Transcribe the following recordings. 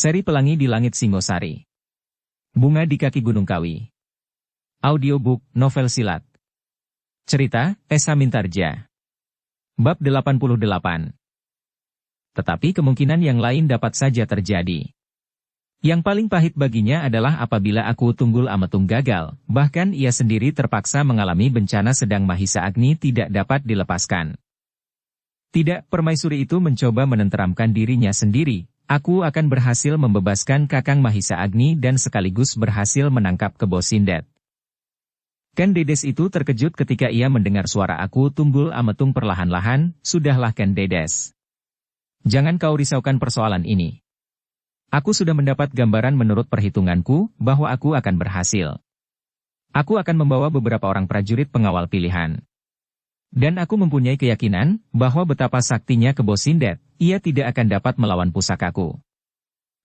Seri Pelangi di Langit Singosari. Bunga di Kaki Gunung Kawi. Audiobook, novel silat. Cerita, Esa Mintarja. Bab 88. Tetapi kemungkinan yang lain dapat saja terjadi. Yang paling pahit baginya adalah apabila aku Tunggul Ametung gagal, bahkan ia sendiri terpaksa mengalami bencana sedang Mahisa Agni tidak dapat dilepaskan. Tidak, permaisuri itu mencoba menenteramkan dirinya sendiri. Aku akan berhasil membebaskan Kakang Mahisa Agni dan sekaligus berhasil menangkap Kebo Sindet. Ken Dedes itu terkejut ketika ia mendengar suara aku Tunggul Ametung perlahan-lahan. Sudahlah Ken Dedes. Jangan kau risaukan persoalan ini. Aku sudah mendapat gambaran menurut perhitunganku bahwa aku akan berhasil. Aku akan membawa beberapa orang prajurit pengawal pilihan. Dan aku mempunyai keyakinan bahwa betapa saktinya Kebo Sindet, ia tidak akan dapat melawan pusakaku.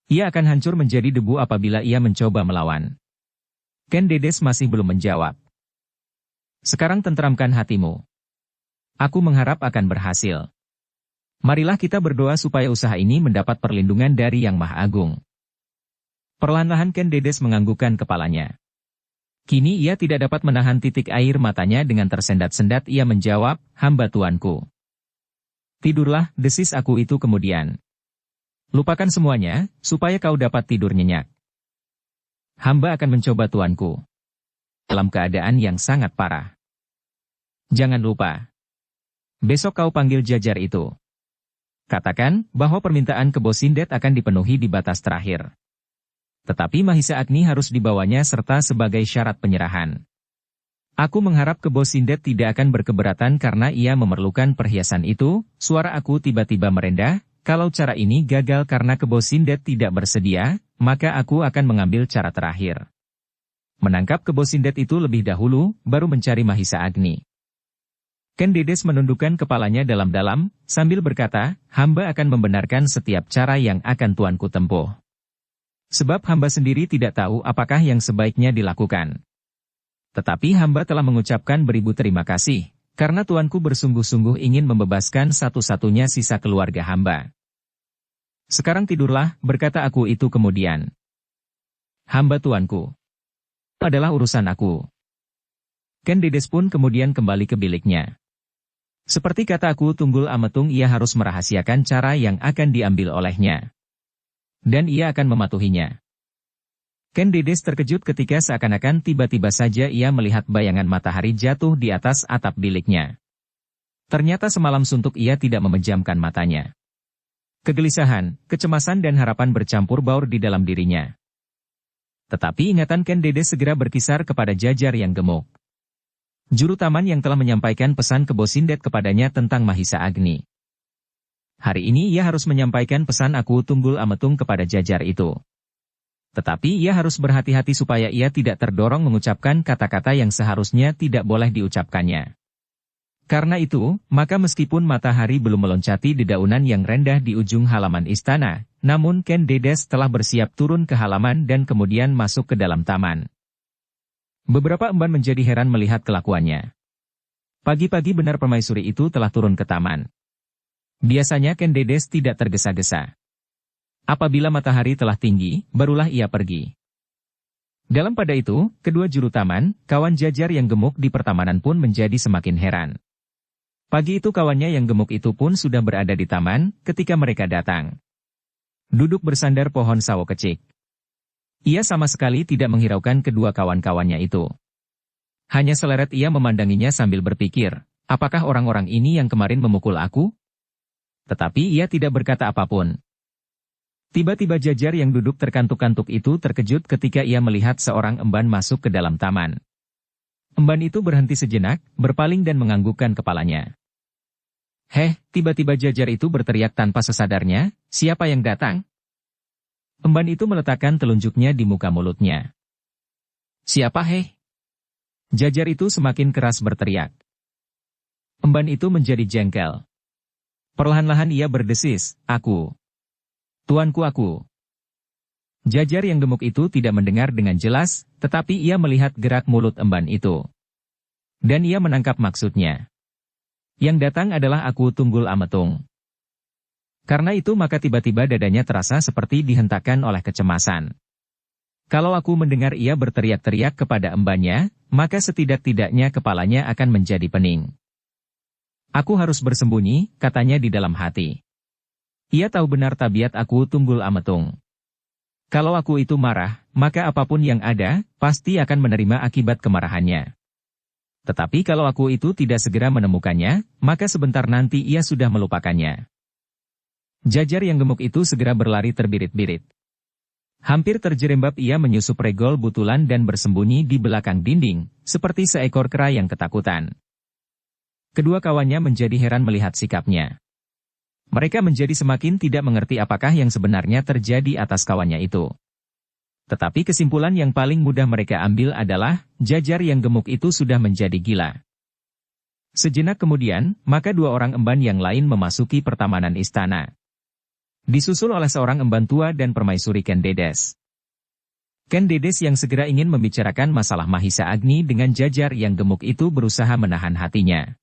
Ia akan hancur menjadi debu apabila ia mencoba melawan. Ken Dedes masih belum menjawab. Sekarang tenteramkan hatimu. Aku mengharap akan berhasil. Marilah kita berdoa supaya usaha ini mendapat perlindungan dari Yang Maha Agung. Perlahan-lahan Ken Dedes menganggukkan kepalanya. Kini ia tidak dapat menahan titik air matanya dengan tersendat-sendat ia menjawab, hamba tuanku. Tidurlah, desis aku itu kemudian. Lupakan semuanya, supaya kau dapat tidur nyenyak. Hamba akan mencoba tuanku. Dalam keadaan yang sangat parah. Jangan lupa. Besok kau panggil Jajar itu. Katakan bahwa permintaan Kebo Sindet akan dipenuhi di batas terakhir. Tetapi Mahisa Agni harus dibawanya serta sebagai syarat penyerahan. Aku mengharap Kebo Sindet tidak akan berkeberatan karena ia memerlukan perhiasan itu. Suara aku tiba-tiba merendah. Kalau cara ini gagal karena Kebo Sindet tidak bersedia, maka aku akan mengambil cara terakhir. Menangkap Kebo Sindet itu lebih dahulu, baru mencari Mahisa Agni. Ken Dedes menundukkan kepalanya dalam-dalam, sambil berkata, hamba akan membenarkan setiap cara yang akan tuanku tempuh. Sebab hamba sendiri tidak tahu apakah yang sebaiknya dilakukan. Tetapi hamba telah mengucapkan beribu terima kasih, karena tuanku bersungguh-sungguh ingin membebaskan satu-satunya sisa keluarga hamba. Sekarang tidurlah, berkata aku itu kemudian. Hamba tuanku. Adalah urusan aku. Ken Dedes pun kemudian kembali ke biliknya. Seperti kata aku Tunggul Ametung ia harus merahasiakan cara yang akan diambil olehnya. Dan ia akan mematuhinya. Ken Dedes terkejut ketika seakan-akan tiba-tiba saja ia melihat bayangan matahari jatuh di atas atap biliknya. Ternyata semalam suntuk ia tidak memejamkan matanya. Kegelisahan, kecemasan dan harapan bercampur baur di dalam dirinya. Tetapi ingatan Ken Dedes segera berkisar kepada Jajar yang gemuk. Juru taman yang telah menyampaikan pesan Kebo Sindet kepadanya tentang Mahisa Agni. Hari ini ia harus menyampaikan pesan aku Tunggul Ametung kepada Jajar itu. Tetapi ia harus berhati-hati supaya ia tidak terdorong mengucapkan kata-kata yang seharusnya tidak boleh diucapkannya. Karena itu, maka meskipun matahari belum meloncati dedaunan yang rendah di ujung halaman istana, namun Ken Dedes telah bersiap turun ke halaman dan kemudian masuk ke dalam taman. Beberapa emban menjadi heran melihat kelakuannya. Pagi-pagi benar permaisuri itu telah turun ke taman. Biasanya Ken Dedes tidak tergesa-gesa. Apabila matahari telah tinggi, barulah ia pergi. Dalam pada itu, kedua juru taman, kawan Jajar yang gemuk di pertamanan pun menjadi semakin heran. Pagi itu kawannya yang gemuk itu pun sudah berada di taman, ketika mereka datang. Duduk bersandar pohon sawo kecik. Ia sama sekali tidak menghiraukan kedua kawan-kawannya itu. Hanya seleret ia memandanginya sambil berpikir, apakah orang-orang ini yang kemarin memukul aku? Tetapi ia tidak berkata apapun. Tiba-tiba Jajar yang duduk terkantuk-kantuk itu terkejut ketika ia melihat seorang emban masuk ke dalam taman. Emban itu berhenti sejenak, berpaling dan menganggukkan kepalanya. Heh, tiba-tiba Jajar itu berteriak tanpa sesadarnya, siapa yang datang? Emban itu meletakkan telunjuknya di muka mulutnya. Siapa heh? Jajar itu semakin keras berteriak. Emban itu menjadi jengkel. Perlahan-lahan ia berdesis, aku. Tuanku aku. Jajar yang gemuk itu tidak mendengar dengan jelas, tetapi ia melihat gerak mulut emban itu. Dan ia menangkap maksudnya. Yang datang adalah aku Tunggul Ametung. Karena itu maka tiba-tiba dadanya terasa seperti dihentakkan oleh kecemasan. Kalau aku mendengar ia berteriak-teriak kepada embannya, maka setidak-tidaknya kepalanya akan menjadi pening. Aku harus bersembunyi, katanya di dalam hati. Ia tahu benar tabiat aku tunggul ametung. Kalau aku itu marah, maka apapun yang ada, pasti akan menerima akibat kemarahannya. Tetapi kalau aku itu tidak segera menemukannya, maka sebentar nanti ia sudah melupakannya. Jajar yang gemuk itu segera berlari terbirit-birit. Hampir terjerembab ia menyusup regol butulan dan bersembunyi di belakang dinding, seperti seekor kera yang ketakutan. Kedua kawannya menjadi heran melihat sikapnya. Mereka menjadi semakin tidak mengerti apakah yang sebenarnya terjadi atas kawannya itu. Tetapi kesimpulan yang paling mudah mereka ambil adalah, Jajar yang gemuk itu sudah menjadi gila. Sejenak kemudian, maka dua orang emban yang lain memasuki pertamanan istana. Disusul oleh seorang emban tua dan permaisuri Ken Dedes. Ken Dedes yang segera ingin membicarakan masalah Mahisa Agni dengan Jajar yang gemuk itu berusaha menahan hatinya.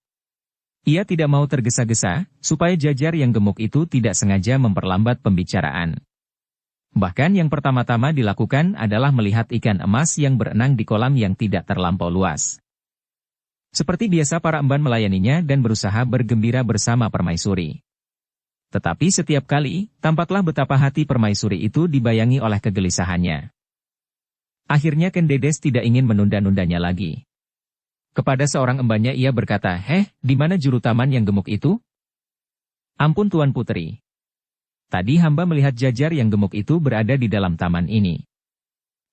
Ia tidak mau tergesa-gesa, supaya Jajar yang gemuk itu tidak sengaja memperlambat pembicaraan. Bahkan yang pertama-tama dilakukan adalah melihat ikan emas yang berenang di kolam yang tidak terlampau luas. Seperti biasa para emban melayaninya dan berusaha bergembira bersama permaisuri. Tetapi setiap kali, tampaklah betapa hati permaisuri itu dibayangi oleh kegelisahannya. Akhirnya Ken Dedes tidak ingin menunda-nundanya lagi. Kepada seorang embannya ia berkata, di mana juru taman yang gemuk itu? Ampun Tuan Putri. Tadi hamba melihat Jajar yang gemuk itu berada di dalam taman ini.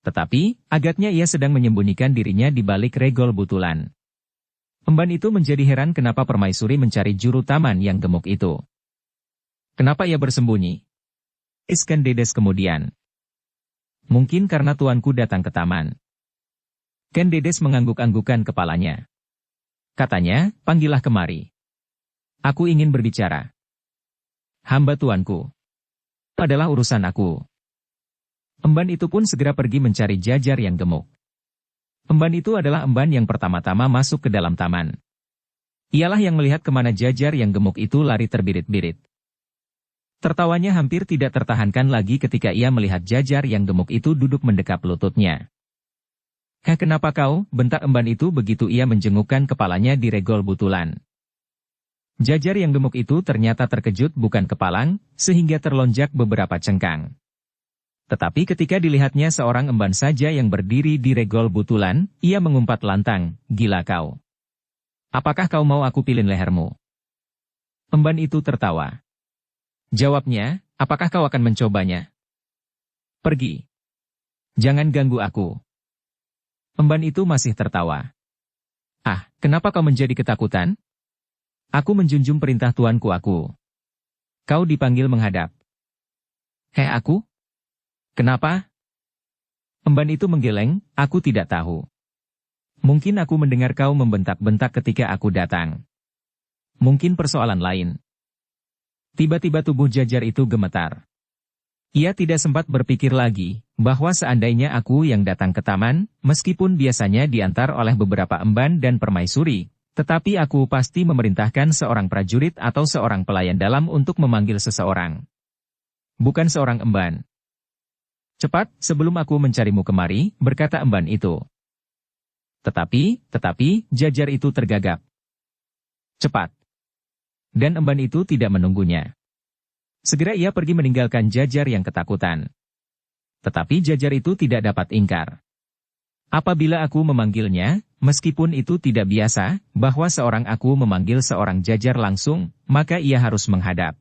Tetapi, agaknya ia sedang menyembunyikan dirinya di balik regol butulan. Emban itu menjadi heran kenapa permaisuri mencari juru taman yang gemuk itu. Kenapa ia bersembunyi? Ken Dedes kemudian. Mungkin karena tuanku datang ke taman. Ken Dedes mengangguk-anggukan kepalanya. Katanya, panggillah kemari. Aku ingin berbicara. Hamba tuanku. Adalah urusan aku. Emban itu pun segera pergi mencari Jajar yang gemuk. Emban itu adalah emban yang pertama-tama masuk ke dalam taman. Ialah yang melihat kemana Jajar yang gemuk itu lari terbirit-birit. Tertawanya hampir tidak tertahankan lagi ketika ia melihat Jajar yang gemuk itu duduk mendekap lututnya. Kenapa kau, bentak emban itu begitu ia menjengukkan kepalanya di regol butulan. Jajar yang gemuk itu ternyata terkejut bukan kepalang, sehingga terlonjak beberapa cengkang. Tetapi ketika dilihatnya seorang emban saja yang berdiri di regol butulan, ia mengumpat lantang, gila kau. Apakah kau mau aku pilin lehermu? Emban itu tertawa. Jawabnya, apakah kau akan mencobanya? Pergi. Jangan ganggu aku. Emban itu masih tertawa. Kenapa kau menjadi ketakutan? Aku menjunjung perintah tuanku aku. Kau dipanggil menghadap. Aku? Kenapa? Emban itu menggeleng, aku tidak tahu. Mungkin aku mendengar kau membentak-bentak ketika aku datang. Mungkin persoalan lain. Tiba-tiba tubuh Jajar itu gemetar. Ia tidak sempat berpikir lagi, bahwa seandainya aku yang datang ke taman, meskipun biasanya diantar oleh beberapa emban dan permaisuri, tetapi aku pasti memerintahkan seorang prajurit atau seorang pelayan dalam untuk memanggil seseorang. Bukan seorang emban. Cepat, sebelum aku mencarimu kemari, berkata emban itu. Tetapi, Jajar itu tergagap. Cepat. Dan emban itu tidak menunggunya. Segera ia pergi meninggalkan Jajar yang ketakutan. Tetapi Jajar itu tidak dapat ingkar. Apabila aku memanggilnya, meskipun itu tidak biasa, bahwa seorang aku memanggil seorang Jajar langsung, maka ia harus menghadap.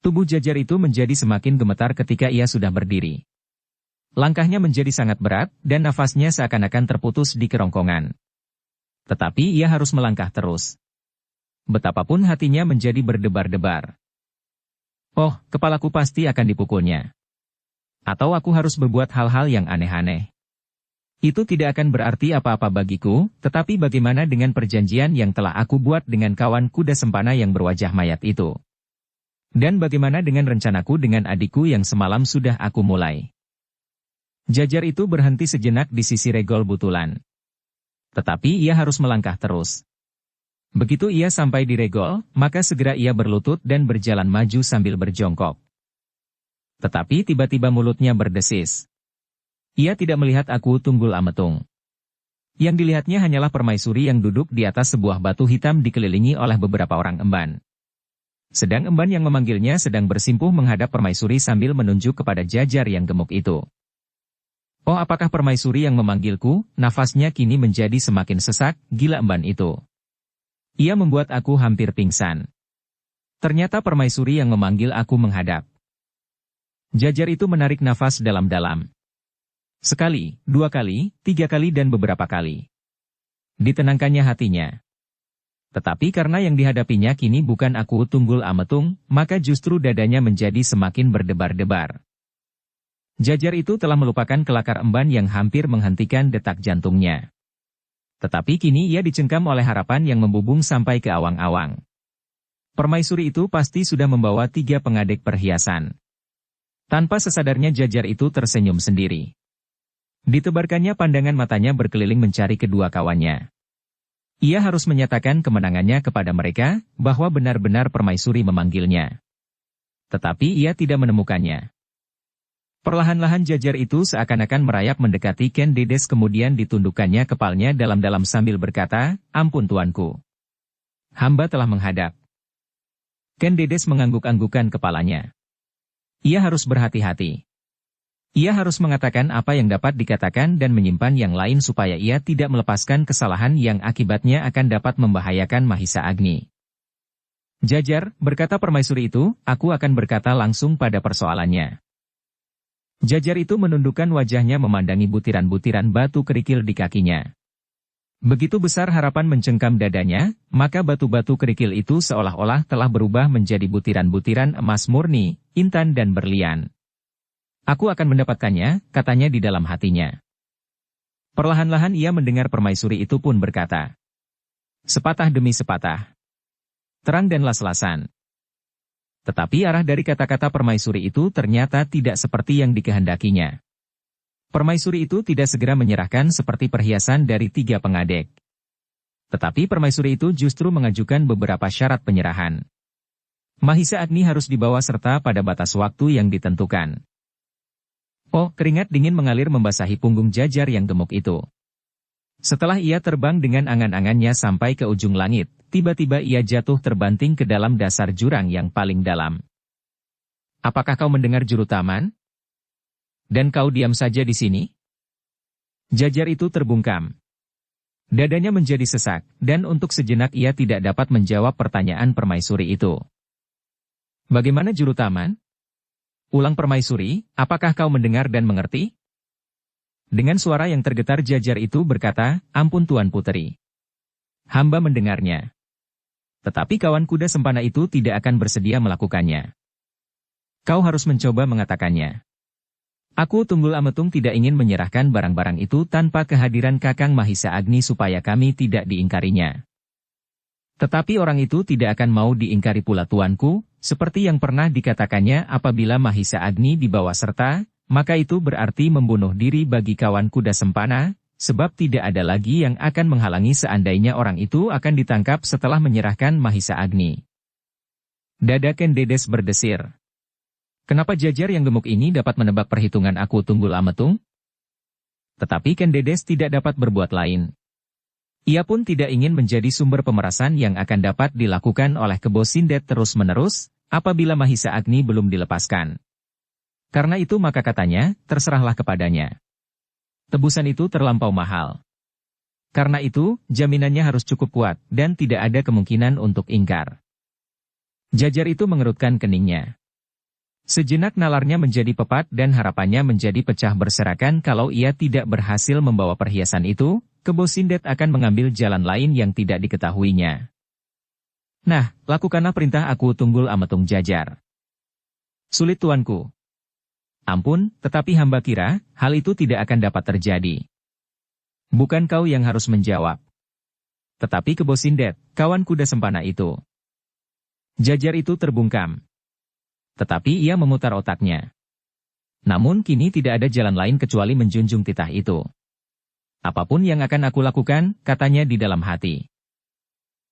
Tubuh Jajar itu menjadi semakin gemetar ketika ia sudah berdiri. Langkahnya menjadi sangat berat, dan nafasnya seakan-akan terputus di kerongkongan. Tetapi ia harus melangkah terus. Betapapun hatinya menjadi berdebar-debar. Oh, kepalaku pasti akan dipukulnya. Atau aku harus berbuat hal-hal yang aneh-aneh. Itu tidak akan berarti apa-apa bagiku, tetapi bagaimana dengan perjanjian yang telah aku buat dengan kawan kuda sempana yang berwajah mayat itu? Dan bagaimana dengan rencanaku dengan adikku yang semalam sudah aku mulai? Jajar itu berhenti sejenak di sisi regol butulan. Tetapi ia harus melangkah terus. Begitu ia sampai di regol, maka segera ia berlutut dan berjalan maju sambil berjongkok. Tetapi tiba-tiba mulutnya berdesis. Ia tidak melihat Aku Tunggul Ametung. Yang dilihatnya hanyalah permaisuri yang duduk di atas sebuah batu hitam dikelilingi oleh beberapa orang emban. Sedang emban yang memanggilnya sedang bersimpuh menghadap permaisuri sambil menunjuk kepada Jajar yang gemuk itu. Oh, apakah permaisuri yang memanggilku? Nafasnya kini menjadi semakin sesak, gila emban itu. Ia membuat aku hampir pingsan. Ternyata permaisuri yang memanggil aku menghadap. Jajar itu menarik nafas dalam-dalam. Sekali, 2 kali, 3 kali dan beberapa kali. Ditenangkannya hatinya. Tetapi karena yang dihadapinya kini bukan Aku Tunggul Ametung, maka justru dadanya menjadi semakin berdebar-debar. Jajar itu telah melupakan kelakar emban yang hampir menghentikan detak jantungnya. Tetapi kini ia dicengkam oleh harapan yang membubung sampai ke awang-awang. Permaisuri itu pasti sudah membawa 3 pengadek perhiasan. Tanpa sesadarnya Jajar itu tersenyum sendiri. Ditebarkannya pandangan matanya berkeliling mencari kedua kawannya. Ia harus menyatakan kemenangannya kepada mereka, bahwa benar-benar permaisuri memanggilnya. Tetapi ia tidak menemukannya. Perlahan-lahan Jajar itu seakan-akan merayap mendekati Ken Dedes kemudian ditundukkannya kepalanya dalam-dalam sambil berkata, "Ampun tuanku. Hamba telah menghadap." Ken Dedes mengangguk-anggukan kepalanya. Ia harus berhati-hati. Ia harus mengatakan apa yang dapat dikatakan dan menyimpan yang lain supaya ia tidak melepaskan kesalahan yang akibatnya akan dapat membahayakan Mahisa Agni. "Jajar," berkata permaisuri itu, "aku akan berkata langsung pada persoalannya." Jajar itu menundukkan wajahnya memandangi butiran-butiran batu kerikil di kakinya. Begitu besar harapan mencengkam dadanya, maka batu-batu kerikil itu seolah-olah telah berubah menjadi butiran-butiran emas murni, intan dan berlian. "Aku akan mendapatkannya," katanya di dalam hatinya. Perlahan-lahan ia mendengar permaisuri itu pun berkata. Sepatah demi sepatah. Terang dan las-lasan. Tetapi arah dari kata-kata permaisuri itu ternyata tidak seperti yang dikehendakinya. Permaisuri itu tidak segera menyerahkan seperti perhiasan dari 3 pengadek. Tetapi permaisuri itu justru mengajukan beberapa syarat penyerahan. Mahisa Agni harus dibawa serta pada batas waktu yang ditentukan. Oh, keringat dingin mengalir membasahi punggung Jajar yang gemuk itu. Setelah ia terbang dengan angan-angannya sampai ke ujung langit, tiba-tiba ia jatuh terbanting ke dalam dasar jurang yang paling dalam. "Apakah kau mendengar juru taman? Dan kau diam saja di sini?" Jajar itu terbungkam. Dadanya menjadi sesak, dan untuk sejenak ia tidak dapat menjawab pertanyaan permaisuri itu. "Bagaimana juru taman?" Ulang permaisuri, "Apakah kau mendengar dan mengerti?" Dengan suara yang tergetar Jajar itu berkata, "Ampun Tuan Puteri. Hamba mendengarnya." Tetapi kawan kuda sempana itu tidak akan bersedia melakukannya. "Kau harus mencoba mengatakannya. Aku Tunggul Ametung tidak ingin menyerahkan barang-barang itu tanpa kehadiran Kakang Mahisa Agni supaya kami tidak diingkarinya. Tetapi orang itu tidak akan mau diingkari pula tuanku, seperti yang pernah dikatakannya apabila Mahisa Agni dibawa serta, maka itu berarti membunuh diri bagi kawan kuda sempana, sebab tidak ada lagi yang akan menghalangi seandainya orang itu akan ditangkap setelah menyerahkan Mahisa Agni." Dada Ken Dedes berdesir. Kenapa Jajar yang gemuk ini dapat menebak perhitungan Aku Tunggul Ametung? Tetapi Ken Dedes tidak dapat berbuat lain. Ia pun tidak ingin menjadi sumber pemerasan yang akan dapat dilakukan oleh Kebo Sindet terus-menerus, apabila Mahisa Agni belum dilepaskan. Karena itu maka katanya, terserahlah kepadanya. Tebusan itu terlampau mahal. Karena itu, jaminannya harus cukup kuat, dan tidak ada kemungkinan untuk ingkar. Jajar itu mengerutkan keningnya. Sejenak nalarnya menjadi pepat dan harapannya menjadi pecah berserakan kalau ia tidak berhasil membawa perhiasan itu, Kebo Sindet akan mengambil jalan lain yang tidak diketahuinya. "Nah, lakukanlah perintah Aku Tunggul Ametung Jajar." "Sulit tuanku." "Ampun, tetapi hamba kira, hal itu tidak akan dapat terjadi." "Bukan kau yang harus menjawab. Tetapi Kebo Sindet, kawan kuda sempana itu." Jajar itu terbungkam. Tetapi ia memutar otaknya. Namun kini tidak ada jalan lain kecuali menjunjung titah itu. "Apapun yang akan aku lakukan," katanya di dalam hati.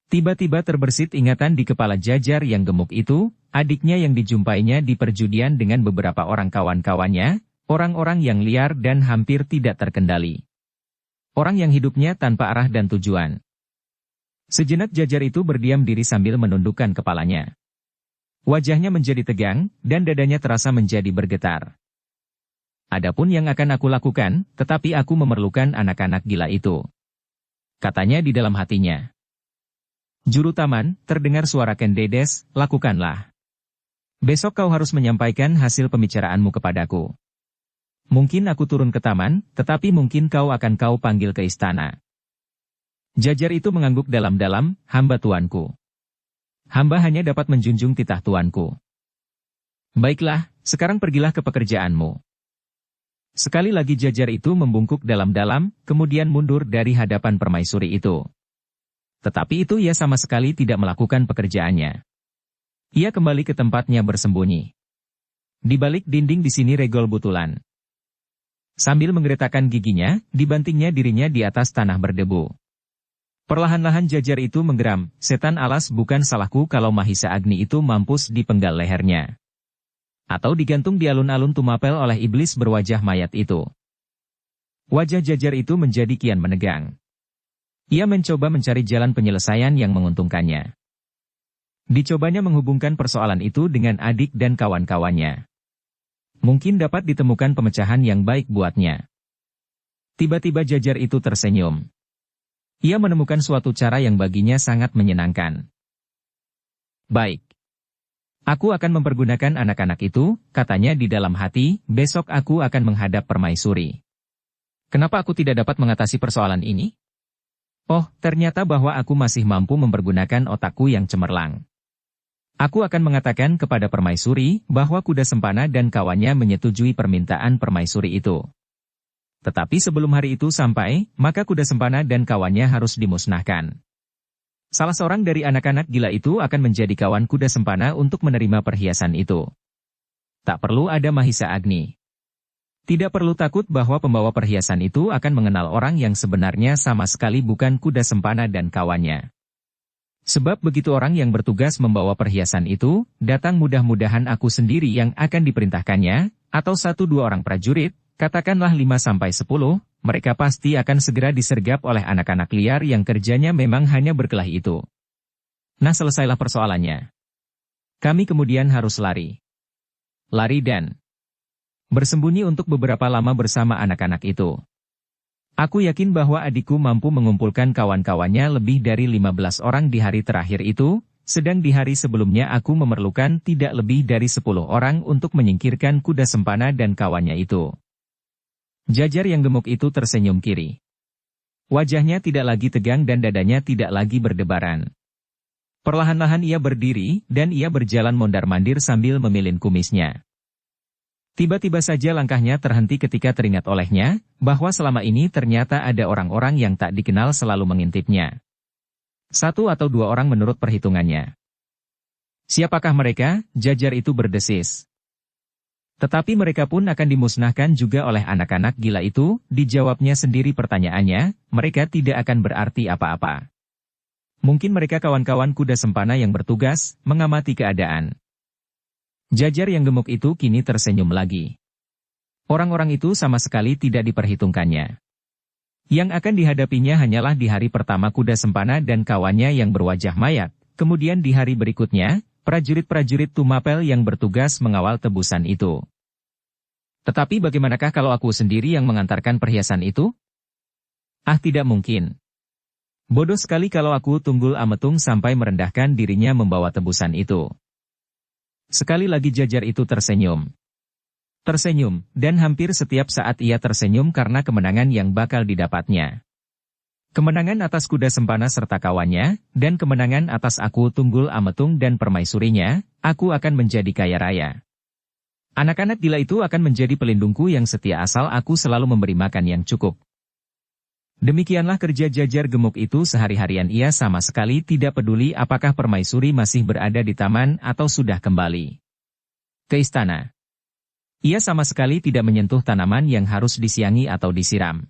Tiba-tiba terbersit ingatan di kepala Jajar yang gemuk itu, adiknya yang dijumpainya di perjudian dengan beberapa orang kawan-kawannya, orang-orang yang liar dan hampir tidak terkendali. Orang yang hidupnya tanpa arah dan tujuan. Sejenak Jajar itu berdiam diri sambil menundukkan kepalanya. Wajahnya menjadi tegang, dan dadanya terasa menjadi bergetar. Adapun yang akan aku lakukan, tetapi aku memerlukan anak-anak gila itu. Katanya di dalam hatinya. Juru taman, terdengar suara Ken Dedes, lakukanlah. Besok kau harus menyampaikan hasil pembicaraanmu kepadaku. Mungkin aku turun ke taman, tetapi mungkin kau panggil ke istana. Jajar itu mengangguk dalam-dalam, hamba tuanku. Hamba hanya dapat menjunjung titah tuanku. Baiklah, sekarang pergilah ke pekerjaanmu. Sekali lagi Jajar itu membungkuk dalam-dalam, kemudian mundur dari hadapan permaisuri itu. Tetapi itu ia sama sekali tidak melakukan pekerjaannya. Ia kembali ke tempatnya bersembunyi. Di balik dinding di sini regol butulan. Sambil menggeretakkan giginya, dibantingnya dirinya di atas tanah berdebu. Perlahan-lahan Jajar itu menggeram, setan alas bukan salahku kalau Mahisa Agni itu mampus di penggal lehernya. Atau digantung di alun-alun Tumapel oleh iblis berwajah mayat itu. Wajah Jajar itu menjadi kian menegang. Ia mencoba mencari jalan penyelesaian yang menguntungkannya. Dicobanya menghubungkan persoalan itu dengan adik dan kawan-kawannya. Mungkin dapat ditemukan pemecahan yang baik buatnya. Tiba-tiba Jajar itu tersenyum. Ia menemukan suatu cara yang baginya sangat menyenangkan. Baik. Aku akan mempergunakan anak-anak itu, katanya di dalam hati, besok aku akan menghadap permaisuri. Kenapa aku tidak dapat mengatasi persoalan ini? Oh, ternyata bahwa aku masih mampu mempergunakan otakku yang cemerlang. Aku akan mengatakan kepada permaisuri bahwa kuda sempana dan kawannya menyetujui permintaan permaisuri itu. Tetapi sebelum hari itu sampai, maka kuda sempana dan kawannya harus dimusnahkan. Salah seorang dari anak-anak gila itu akan menjadi kawan kuda sempana untuk menerima perhiasan itu. Tak perlu ada Mahisa Agni. Tidak perlu takut bahwa pembawa perhiasan itu akan mengenal orang yang sebenarnya sama sekali bukan kuda sempana dan kawannya. Sebab begitu orang yang bertugas membawa perhiasan itu, datang mudah-mudahan aku sendiri yang akan diperintahkannya, atau 1-2 orang prajurit, katakanlah 5-10, mereka pasti akan segera disergap oleh anak-anak liar yang kerjanya memang hanya berkelahi itu. Nah, selesailah persoalannya. Kami kemudian harus lari. Lari dan bersembunyi untuk beberapa lama bersama anak-anak itu. Aku yakin bahwa adikku mampu mengumpulkan kawan-kawannya lebih dari 15 orang di hari terakhir itu, sedang di hari sebelumnya aku memerlukan tidak lebih dari 10 orang untuk menyingkirkan kuda sempana dan kawannya itu. Jajar yang gemuk itu tersenyum kiri. Wajahnya tidak lagi tegang dan dadanya tidak lagi berdebaran. Perlahan-lahan ia berdiri, dan ia berjalan mondar-mandir sambil memilin kumisnya. Tiba-tiba saja langkahnya terhenti ketika teringat olehnya, bahwa selama ini ternyata ada orang-orang yang tak dikenal selalu mengintipnya. 1 atau 2 orang menurut perhitungannya. Siapakah mereka? Jajar itu berdesis. Tetapi mereka pun akan dimusnahkan juga oleh anak-anak gila itu, dijawabnya sendiri pertanyaannya, mereka tidak akan berarti apa-apa. Mungkin mereka kawan-kawan kuda sempana yang bertugas, mengamati keadaan. Jajar yang gemuk itu kini tersenyum lagi. Orang-orang itu sama sekali tidak diperhitungkannya. Yang akan dihadapinya hanyalah di hari pertama kuda sempana dan kawannya yang berwajah mayat, kemudian di hari berikutnya, prajurit-prajurit Tumapel yang bertugas mengawal tebusan itu. Tetapi bagaimanakah kalau aku sendiri yang mengantarkan perhiasan itu? Ah, tidak mungkin. Bodoh sekali kalau aku tunggul ametung sampai merendahkan dirinya membawa tebusan itu. Sekali lagi Jajar itu tersenyum. Tersenyum, dan hampir setiap saat ia tersenyum karena kemenangan yang bakal didapatnya. Kemenangan atas kuda sempana serta kawannya, dan kemenangan atas aku tunggul ametung dan permaisurinya, aku akan menjadi kaya raya. Anak-anak gila itu akan menjadi pelindungku yang setia asal aku selalu memberi makan yang cukup. Demikianlah kerja Jajar gemuk itu sehari-harian ia sama sekali tidak peduli apakah permaisuri masih berada di taman atau sudah kembali ke istana. Ia sama sekali tidak menyentuh tanaman yang harus disiangi atau disiram.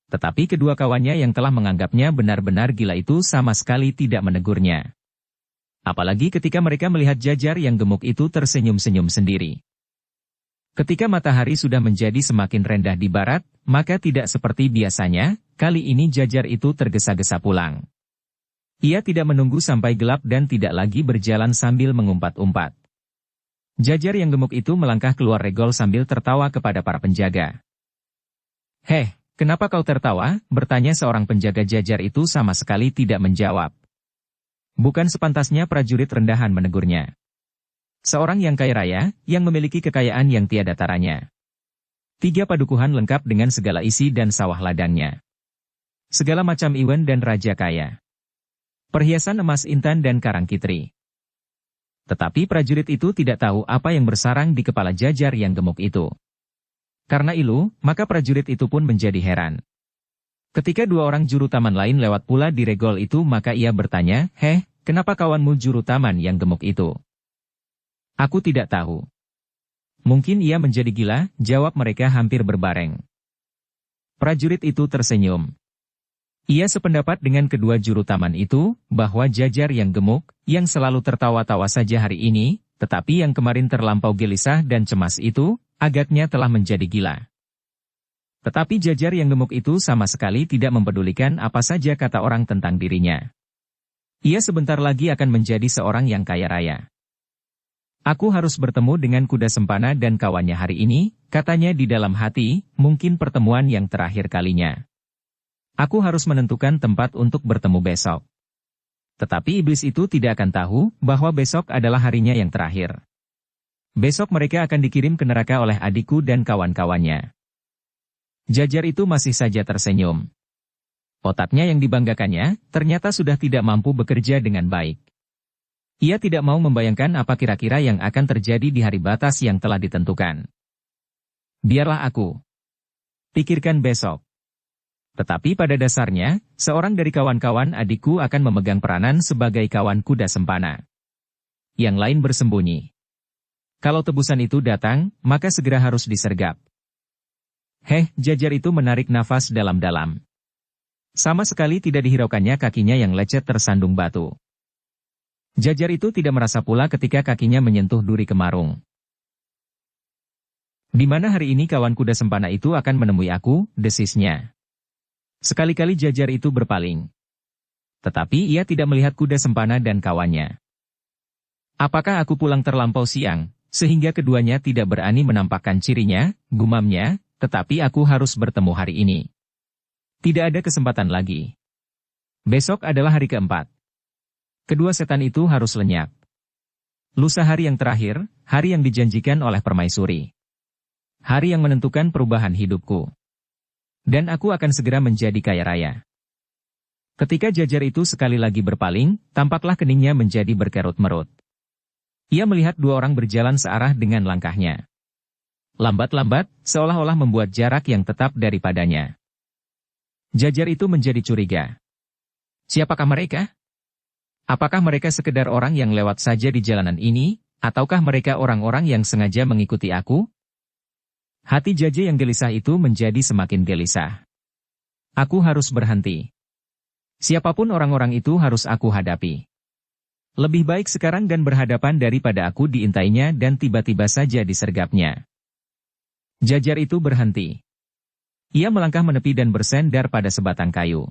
Tetapi kedua kawannya yang telah menganggapnya benar-benar gila itu sama sekali tidak menegurnya. Apalagi ketika mereka melihat Jajar yang gemuk itu tersenyum-senyum sendiri. Ketika matahari sudah menjadi semakin rendah di barat, maka tidak seperti biasanya, kali ini Jajar itu tergesa-gesa pulang. Ia tidak menunggu sampai gelap dan tidak lagi berjalan sambil mengumpat-umpat. Jajar yang gemuk itu melangkah keluar regol sambil tertawa kepada para penjaga. "Heh, kenapa kau tertawa?" bertanya seorang penjaga Jajar itu sama sekali tidak menjawab. Bukan sepantasnya prajurit rendahan menegurnya. Seorang yang kaya raya, yang memiliki kekayaan yang tiada taranya. 3 padukuhan lengkap dengan segala isi dan sawah ladangnya. Segala macam iwan dan raja kaya. Perhiasan emas intan dan karang kitri. Tetapi prajurit itu tidak tahu apa yang bersarang di kepala Jajar yang gemuk itu. Karena itu, maka prajurit itu pun menjadi heran. Ketika 2 orang juru taman lain lewat pula di regol itu, maka ia bertanya, "Heh, kenapa kawanmu juru taman yang gemuk itu?" "Aku tidak tahu." "Mungkin ia menjadi gila," jawab mereka hampir berbareng. Prajurit itu tersenyum. Ia sependapat dengan kedua juru taman itu, bahwa Jajar yang gemuk, yang selalu tertawa-tawa saja hari ini, tetapi yang kemarin terlampau gelisah dan cemas itu, agaknya telah menjadi gila. Tetapi Jajar yang gemuk itu sama sekali tidak mempedulikan apa saja kata orang tentang dirinya. Ia sebentar lagi akan menjadi seorang yang kaya raya. "Aku harus bertemu dengan kuda sempana dan kawannya hari ini," katanya di dalam hati, mungkin pertemuan yang terakhir kalinya. "Aku harus menentukan tempat untuk bertemu besok." Tetapi iblis itu tidak akan tahu bahwa besok adalah harinya yang terakhir. Besok mereka akan dikirim ke neraka oleh adikku dan kawan-kawannya. Jajar itu masih saja tersenyum. Otaknya yang dibanggakannya, ternyata sudah tidak mampu bekerja dengan baik. Ia tidak mau membayangkan apa kira-kira yang akan terjadi di hari batas yang telah ditentukan. "Biarlah aku pikirkan besok." Tetapi pada dasarnya, seorang dari kawan-kawan adikku akan memegang peranan sebagai kawan kuda sempana. Yang lain bersembunyi. Kalau tebusan itu datang, maka segera harus disergap. "Heh," Jajar itu menarik nafas dalam-dalam. Sama sekali tidak dihiraukannya kakinya yang lecet tersandung batu. Jajar itu tidak merasa pula ketika kakinya menyentuh duri kemarung. "Di mana hari ini kawan kuda sempana itu akan menemui aku?" desisnya. Sekali-kali Jajar itu berpaling. Tetapi ia tidak melihat kuda sempana dan kawannya. "Apakah aku pulang terlampau siang, sehingga keduanya tidak berani menampakkan cirinya?" gumamnya, "tetapi aku harus bertemu hari ini. Tidak ada kesempatan lagi. Besok adalah hari keempat. Kedua setan itu harus lenyap. Lusa hari yang terakhir, hari yang dijanjikan oleh permaisuri. Hari yang menentukan perubahan hidupku. Dan aku akan segera menjadi kaya raya." Ketika Jajar itu sekali lagi berpaling, tampaklah keningnya menjadi berkerut-merut. Ia melihat 2 orang berjalan searah dengan langkahnya. Lambat-lambat, seolah-olah membuat jarak yang tetap daripadanya. Jajar itu menjadi curiga. Siapakah mereka? Apakah mereka sekedar orang yang lewat saja di jalanan ini, ataukah mereka orang-orang yang sengaja mengikuti aku? Hati Jajar yang gelisah itu menjadi semakin gelisah. Aku harus berhenti. Siapapun orang-orang itu harus aku hadapi. Lebih baik sekarang dan berhadapan daripada aku diintainya dan tiba-tiba saja disergapnya. Jajar itu berhenti. Ia melangkah menepi dan bersandar pada sebatang kayu.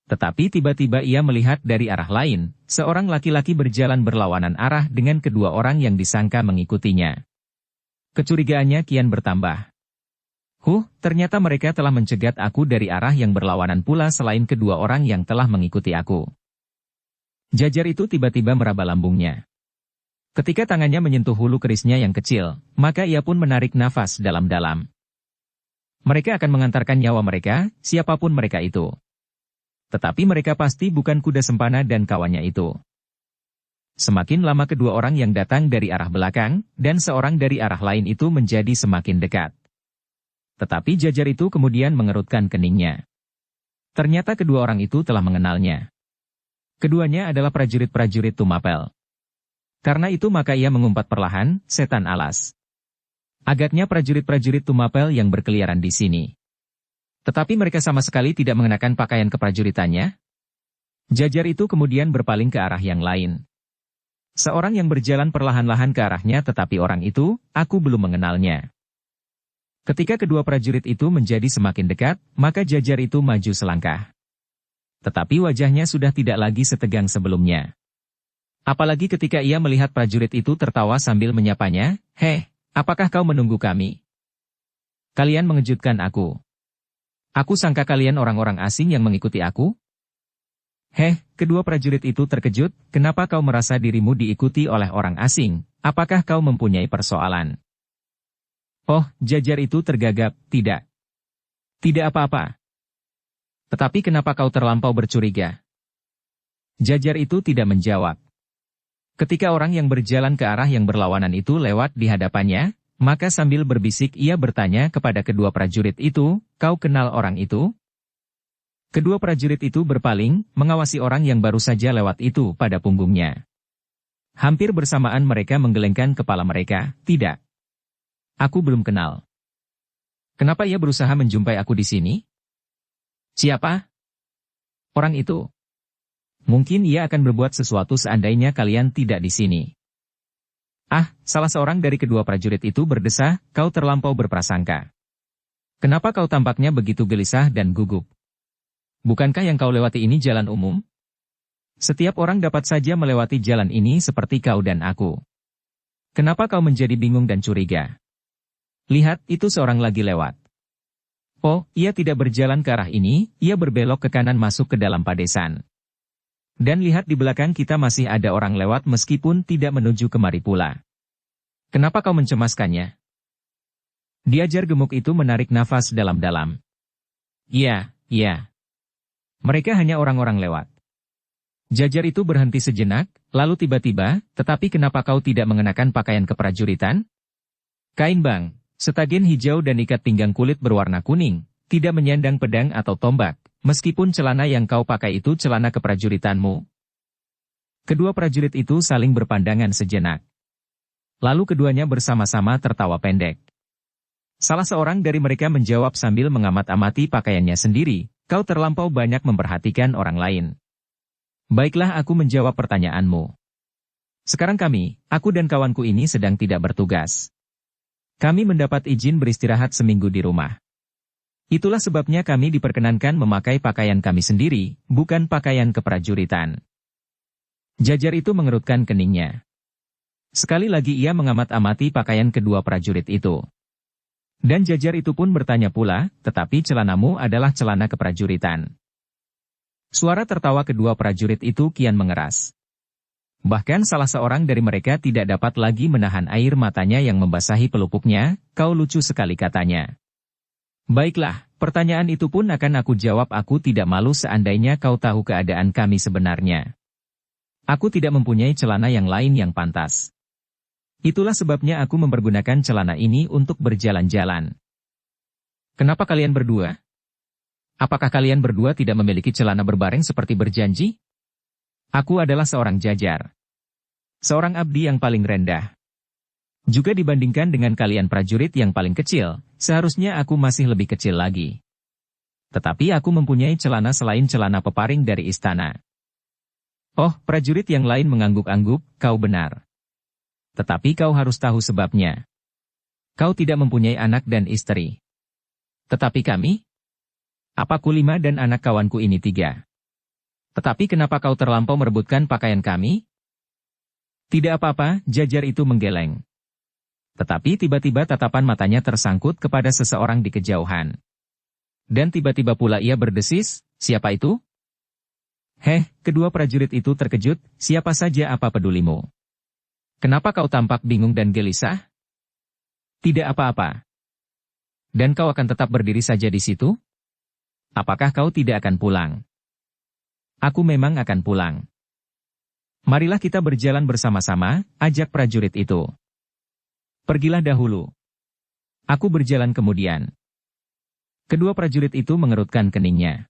Tetapi tiba-tiba ia melihat dari arah lain, seorang laki-laki berjalan berlawanan arah dengan kedua orang yang disangka mengikutinya. Kecurigaannya kian bertambah. Ternyata mereka telah mencegat aku dari arah yang berlawanan pula selain kedua orang yang telah mengikuti aku. Jajar itu tiba-tiba meraba lambungnya. Ketika tangannya menyentuh hulu kerisnya yang kecil, maka ia pun menarik nafas dalam-dalam. Mereka akan mengantarkan nyawa mereka, siapapun mereka itu. Tetapi mereka pasti bukan kuda sempana dan kawannya itu. Semakin lama kedua orang yang datang dari arah belakang, dan seorang dari arah lain itu menjadi semakin dekat. Tetapi Jajar itu kemudian mengerutkan keningnya. Ternyata kedua orang itu telah mengenalnya. Keduanya adalah prajurit-prajurit Tumapel. Karena itu maka ia mengumpat perlahan, "Setan alas." Agaknya prajurit-prajurit Tumapel yang berkeliaran di sini. Tetapi mereka sama sekali tidak mengenakan pakaian keprajuritannya. Jajar itu kemudian berpaling ke arah yang lain. Seorang yang berjalan perlahan-lahan ke arahnya, tetapi orang itu, aku belum mengenalnya. Ketika kedua prajurit itu menjadi semakin dekat, maka Jajar itu maju selangkah. Tetapi wajahnya sudah tidak lagi setegang sebelumnya. Apalagi ketika ia melihat prajurit itu tertawa sambil menyapanya, "Heh, apakah kau menunggu kami? Kalian mengejutkan aku. Aku sangka kalian orang-orang asing yang mengikuti aku." "Heh," kedua prajurit itu terkejut, "kenapa kau merasa dirimu diikuti oleh orang asing? Apakah kau mempunyai persoalan?" Oh, Jajar itu tergagap, "Tidak. Tidak apa-apa. Tetapi kenapa kau terlampau bercuriga?" Jajar itu tidak menjawab. Ketika orang yang berjalan ke arah yang berlawanan itu lewat di hadapannya, maka sambil berbisik ia bertanya kepada kedua prajurit itu, "Kau kenal orang itu?" Kedua prajurit itu berpaling, mengawasi orang yang baru saja lewat itu pada punggungnya. Hampir bersamaan mereka menggelengkan kepala mereka, "Tidak. Aku belum kenal." "Kenapa ia berusaha menjumpai aku di sini?" "Siapa orang itu? Mungkin ia akan berbuat sesuatu seandainya kalian tidak di sini." "Ah," salah seorang dari kedua prajurit itu berdesah, "kau terlampau berprasangka. Kenapa kau tampaknya begitu gelisah dan gugup? Bukankah yang kau lewati ini jalan umum? Setiap orang dapat saja melewati jalan ini seperti kau dan aku. Kenapa kau menjadi bingung dan curiga? Lihat, itu seorang lagi lewat. Oh, ia tidak berjalan ke arah ini, ia berbelok ke kanan masuk ke dalam padesan. Dan lihat di belakang kita masih ada orang lewat meskipun tidak menuju kemari pula. Kenapa kau mencemaskannya?" Jajar gemuk itu menarik nafas dalam-dalam. "Iya, iya. Mereka hanya orang-orang lewat." Jajar itu berhenti sejenak, lalu tiba-tiba, "Tetapi kenapa kau tidak mengenakan pakaian keprajuritan? Kain bang, setagen hijau dan ikat pinggang kulit berwarna kuning, tidak menyandang pedang atau tombak, meskipun celana yang kau pakai itu celana keprajuritanmu." Kedua prajurit itu saling berpandangan sejenak. Lalu keduanya bersama-sama tertawa pendek. Salah seorang dari mereka menjawab sambil mengamat-amati pakaiannya sendiri, "Kau terlampau banyak memperhatikan orang lain. Baiklah, aku menjawab pertanyaanmu. Sekarang aku dan kawanku ini sedang tidak bertugas. Kami mendapat izin beristirahat seminggu di rumah. Itulah sebabnya kami diperkenankan memakai pakaian kami sendiri, bukan pakaian keprajuritan." Jajar itu mengerutkan keningnya. Sekali lagi ia mengamat-amati pakaian kedua prajurit itu. Dan Jajar itu pun bertanya pula, "Tetapi celanamu adalah celana keprajuritan." Suara tertawa kedua prajurit itu kian mengeras. Bahkan salah seorang dari mereka tidak dapat lagi menahan air matanya yang membasahi pelupuknya, "Kau lucu sekali," katanya. "Baiklah, pertanyaan itu pun akan aku jawab. Aku tidak malu seandainya kau tahu keadaan kami sebenarnya. Aku tidak mempunyai celana yang lain yang pantas. Itulah sebabnya aku mempergunakan celana ini untuk berjalan-jalan." "Kenapa kalian berdua? Apakah kalian berdua tidak memiliki celana berbareng seperti berjanji?" "Aku adalah seorang Jajar. Seorang abdi yang paling rendah. Juga dibandingkan dengan kalian prajurit yang paling kecil, seharusnya aku masih lebih kecil lagi. Tetapi aku mempunyai celana selain celana peparing dari istana." "Oh," prajurit yang lain mengangguk-angguk, "kau benar. Tetapi kau harus tahu sebabnya. Kau tidak mempunyai anak dan istri. Tetapi kami? Apaku 5 dan anak kawanku ini 3. Tetapi kenapa kau terlampau merebutkan pakaian kami?" "Tidak apa-apa," Jajar itu menggeleng. Tetapi tiba-tiba tatapan matanya tersangkut kepada seseorang di kejauhan. Dan tiba-tiba pula ia berdesis, "Siapa itu?" "Heh," kedua prajurit itu terkejut, "siapa saja, apa pedulimu? Kenapa kau tampak bingung dan gelisah?" "Tidak apa-apa." "Dan kau akan tetap berdiri saja di situ? Apakah kau tidak akan pulang?" "Aku memang akan pulang." "Marilah kita berjalan bersama-sama," ajak prajurit itu. "Pergilah dahulu. Aku berjalan kemudian." Kedua prajurit itu mengerutkan keningnya.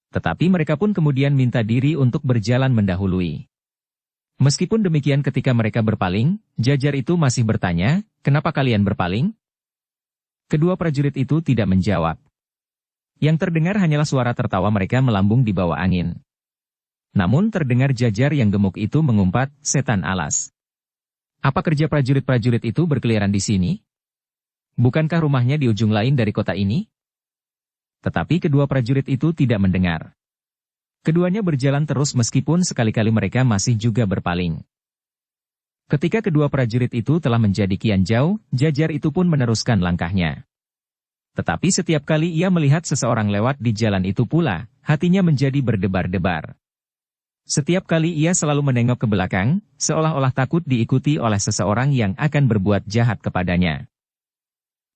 Tetapi mereka pun kemudian minta diri untuk berjalan mendahului. Meskipun demikian ketika mereka berpaling, Jajar itu masih bertanya, "Kenapa kalian berpaling?" Kedua prajurit itu tidak menjawab. Yang terdengar hanyalah suara tertawa mereka melambung di bawah angin. Namun terdengar Jajar yang gemuk itu mengumpat, setan alas. Apa kerja prajurit-prajurit itu berkeliaran di sini? Bukankah rumahnya di ujung lain dari kota ini? Tetapi kedua prajurit itu tidak mendengar. Keduanya berjalan terus meskipun sekali-kali mereka masih juga berpaling. Ketika kedua prajurit itu telah menjadi kian jauh, Jajar itu pun meneruskan langkahnya. Tetapi setiap kali ia melihat seseorang lewat di jalan itu pula, hatinya menjadi berdebar-debar. Setiap kali ia selalu menengok ke belakang, seolah-olah takut diikuti oleh seseorang yang akan berbuat jahat kepadanya.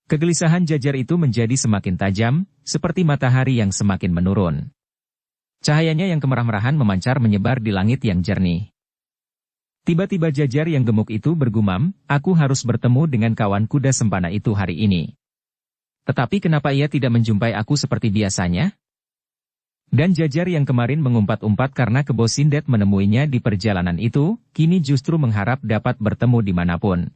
Kegelisahan Jajar itu menjadi semakin tajam, seperti matahari yang semakin menurun. Cahayanya yang kemerah-merahan memancar menyebar di langit yang jernih. Tiba-tiba Jajar yang gemuk itu bergumam, aku harus bertemu dengan kawan kuda sempana itu hari ini. Tetapi kenapa ia tidak menjumpai aku seperti biasanya? Dan Jajar yang kemarin mengumpat-umpat karena Kebo Sindet menemuinya di perjalanan itu, kini justru mengharap dapat bertemu dimanapun.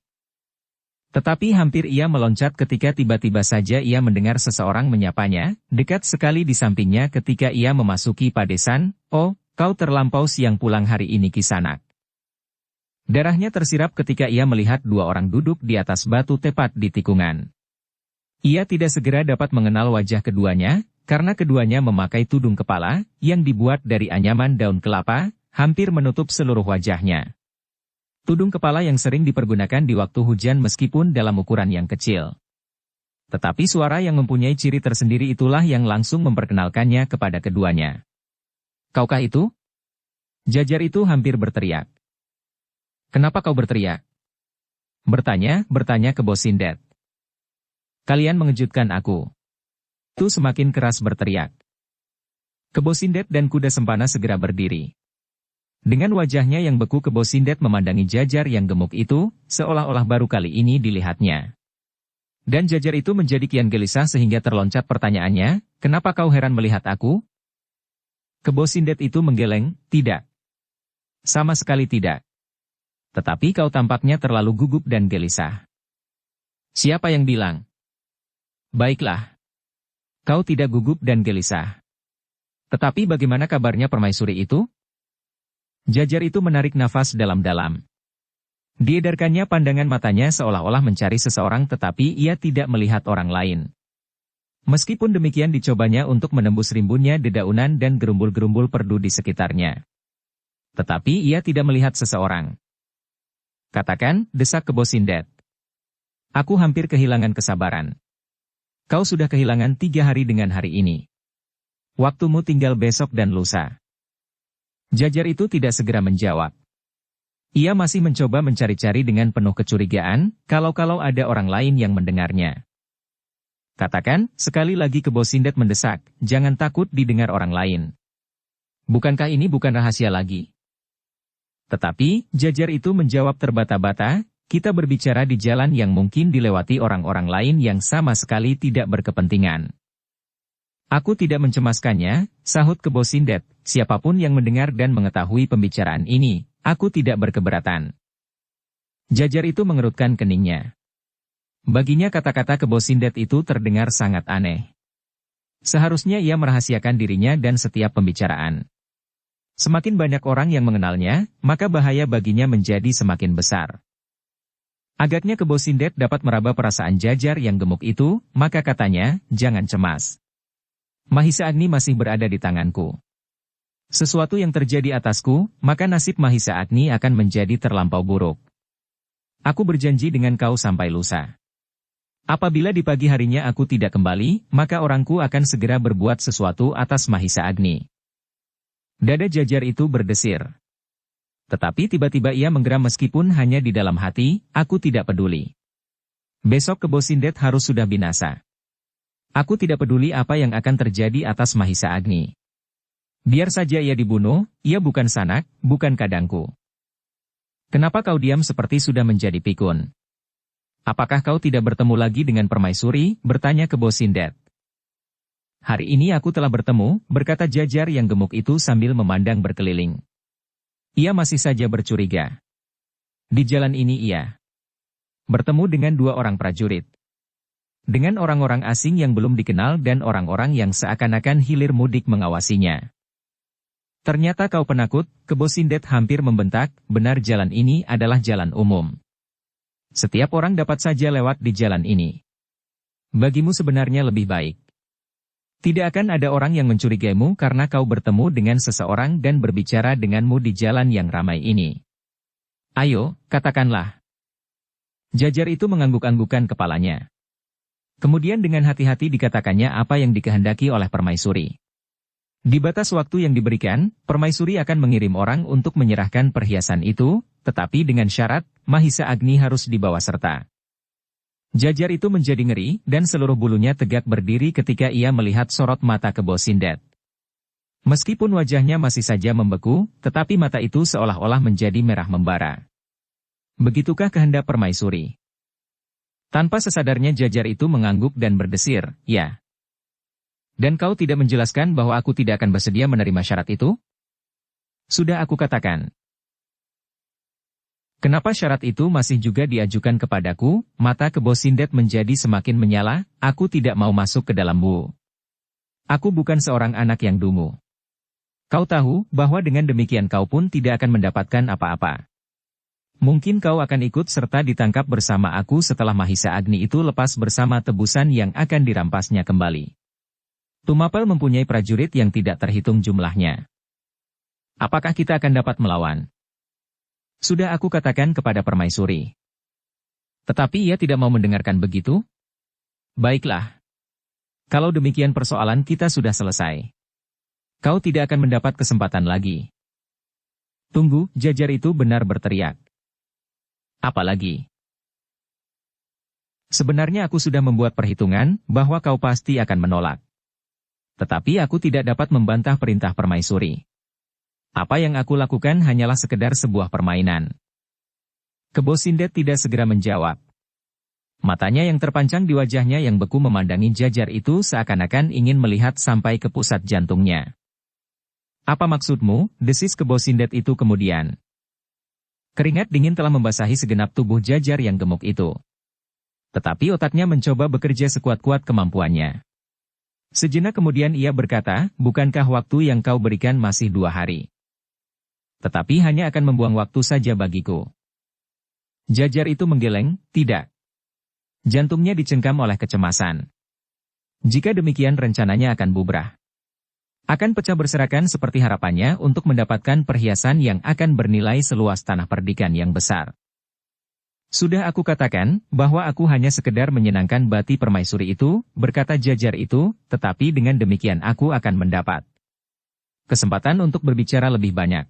Tetapi hampir ia meloncat ketika tiba-tiba saja ia mendengar seseorang menyapanya, dekat sekali di sampingnya ketika ia memasuki padesan, oh, kau terlampau siang pulang hari ini Kisanak. Darahnya tersirap ketika ia melihat dua orang duduk di atas batu tepat di tikungan. Ia tidak segera dapat mengenal wajah keduanya, karena keduanya memakai tudung kepala, yang dibuat dari anyaman daun kelapa, hampir menutup seluruh wajahnya. Tudung kepala yang sering dipergunakan di waktu hujan meskipun dalam ukuran yang kecil. Tetapi suara yang mempunyai ciri tersendiri itulah yang langsung memperkenalkannya kepada keduanya. Kaukah itu? Jajar itu hampir berteriak. Kenapa kau berteriak? Bertanya Kebo Sindet. Kalian mengejutkan aku. Itu semakin keras berteriak. Kebo Sindet dan kuda sempana segera berdiri. Dengan wajahnya yang beku Kebo Sindet memandangi Jajar yang gemuk itu, seolah-olah baru kali ini dilihatnya. Dan Jajar itu menjadi kian gelisah sehingga terloncat pertanyaannya, kenapa kau heran melihat aku? Kebo Sindet itu menggeleng, tidak. Sama sekali tidak. Tetapi kau tampaknya terlalu gugup dan gelisah. Siapa yang bilang? Baiklah. Kau tidak gugup dan gelisah. Tetapi bagaimana kabarnya permaisuri itu? Jajar itu menarik nafas dalam-dalam. Diedarkannya pandangan matanya seolah-olah mencari seseorang tetapi ia tidak melihat orang lain. Meskipun demikian dicobanya untuk menembus rimbunnya dedaunan dan gerumbul-gerumbul perdu di sekitarnya. Tetapi ia tidak melihat seseorang. Katakan, desak Kebo Sindet. Aku hampir kehilangan kesabaran. Kau sudah kehilangan 3 hari dengan hari ini. Waktumu tinggal besok dan lusa. Jajar itu tidak segera menjawab. Ia masih mencoba mencari-cari dengan penuh kecurigaan, kalau-kalau ada orang lain yang mendengarnya. Katakan, sekali lagi Kebo Sindet mendesak, jangan takut didengar orang lain. Bukankah ini bukan rahasia lagi? Tetapi, Jajar itu menjawab terbata-bata, kita berbicara di jalan yang mungkin dilewati orang-orang lain yang sama sekali tidak berkepentingan. Aku tidak mencemaskannya, sahut Kebo Sindet, siapapun yang mendengar dan mengetahui pembicaraan ini, aku tidak berkeberatan. Jajar itu mengerutkan keningnya. Baginya kata-kata Kebo Sindet itu terdengar sangat aneh. Seharusnya ia merahasiakan dirinya dan setiap pembicaraan. Semakin banyak orang yang mengenalnya, maka bahaya baginya menjadi semakin besar. Agaknya Kebo Sindet dapat meraba perasaan Jajar yang gemuk itu, maka katanya, jangan cemas. Mahisa Agni masih berada di tanganku. Sesuatu yang terjadi atasku, maka nasib Mahisa Agni akan menjadi terlampau buruk. Aku berjanji dengan kau sampai lusa. Apabila di pagi harinya aku tidak kembali, maka orangku akan segera berbuat sesuatu atas Mahisa Agni. Dada Jajar itu berdesir. Tetapi tiba-tiba ia menggeram meskipun hanya di dalam hati, aku tidak peduli. Besok Kebo Sindet harus sudah binasa. Aku tidak peduli apa yang akan terjadi atas Mahisa Agni. Biar saja ia dibunuh, ia bukan sanak, bukan kadangku. Kenapa kau diam seperti sudah menjadi pikun? Apakah kau tidak bertemu lagi dengan permaisuri? Bertanya Kebo Sindet. Hari ini aku telah bertemu, berkata Jajar yang gemuk itu sambil memandang berkeliling. Ia masih saja bercuriga. Di jalan ini ia bertemu dengan 2 orang prajurit. Dengan orang-orang asing yang belum dikenal dan orang-orang yang seakan-akan hilir mudik mengawasinya. Ternyata kau penakut, Kebo Sindet hampir membentak, benar jalan ini adalah jalan umum. Setiap orang dapat saja lewat di jalan ini. Bagimu sebenarnya lebih baik. Tidak akan ada orang yang mencurigaimu karena kau bertemu dengan seseorang dan berbicara denganmu di jalan yang ramai ini. Ayo, katakanlah. Jajar itu mengangguk-anggukan kepalanya. Kemudian dengan hati-hati dikatakannya apa yang dikehendaki oleh permaisuri. Di batas waktu yang diberikan, permaisuri akan mengirim orang untuk menyerahkan perhiasan itu, tetapi dengan syarat, Mahisa Agni harus dibawa serta. Jajar itu menjadi ngeri, dan seluruh bulunya tegak berdiri ketika ia melihat sorot mata Kebo Sindet. Meskipun wajahnya masih saja membeku, tetapi mata itu seolah-olah menjadi merah membara. Begitukah kehendak permaisuri? Tanpa sesadarnya Jajar itu mengangguk dan berdesir, ya. Dan kau tidak menjelaskan bahwa aku tidak akan bersedia menerima syarat itu? Sudah aku katakan. Kenapa syarat itu masih juga diajukan kepadaku? Mata Kebo Sindet menjadi semakin menyala, aku tidak mau masuk ke dalam bu. Aku bukan seorang anak yang dungu. Kau tahu bahwa dengan demikian kau pun tidak akan mendapatkan apa-apa. Mungkin kau akan ikut serta ditangkap bersama aku setelah Mahisa Agni itu lepas bersama tebusan yang akan dirampasnya kembali. Tumapel mempunyai prajurit yang tidak terhitung jumlahnya. Apakah kita akan dapat melawan? Sudah aku katakan kepada permaisuri. Tetapi ia tidak mau mendengarkan begitu? Baiklah. Kalau demikian persoalan kita sudah selesai. Kau tidak akan mendapat kesempatan lagi. Tunggu, Jajar itu benar berteriak. Apalagi? Sebenarnya aku sudah membuat perhitungan bahwa kau pasti akan menolak. Tetapi aku tidak dapat membantah perintah permaisuri. Apa yang aku lakukan hanyalah sekedar sebuah permainan. Kebo Sindet tidak segera menjawab. Matanya yang terpancang di wajahnya yang beku memandangi Jajar itu seakan-akan ingin melihat sampai ke pusat jantungnya. Apa maksudmu? Desis Kebo Sindet itu kemudian. Keringat dingin telah membasahi segenap tubuh Jajar yang gemuk itu. Tetapi otaknya mencoba bekerja sekuat-kuat kemampuannya. Sejenak kemudian ia berkata, bukankah waktu yang kau berikan masih 2 hari? Tetapi hanya akan membuang waktu saja bagiku. Jajar itu menggeleng, tidak. Jantungnya dicengkam oleh kecemasan. Jika demikian rencananya akan bubrah. Akan pecah berserakan seperti harapannya untuk mendapatkan perhiasan yang akan bernilai seluas tanah perdikan yang besar. Sudah aku katakan, bahwa aku hanya sekedar menyenangkan bati permaisuri itu, berkata Jajar itu, tetapi dengan demikian aku akan mendapat kesempatan untuk berbicara lebih banyak.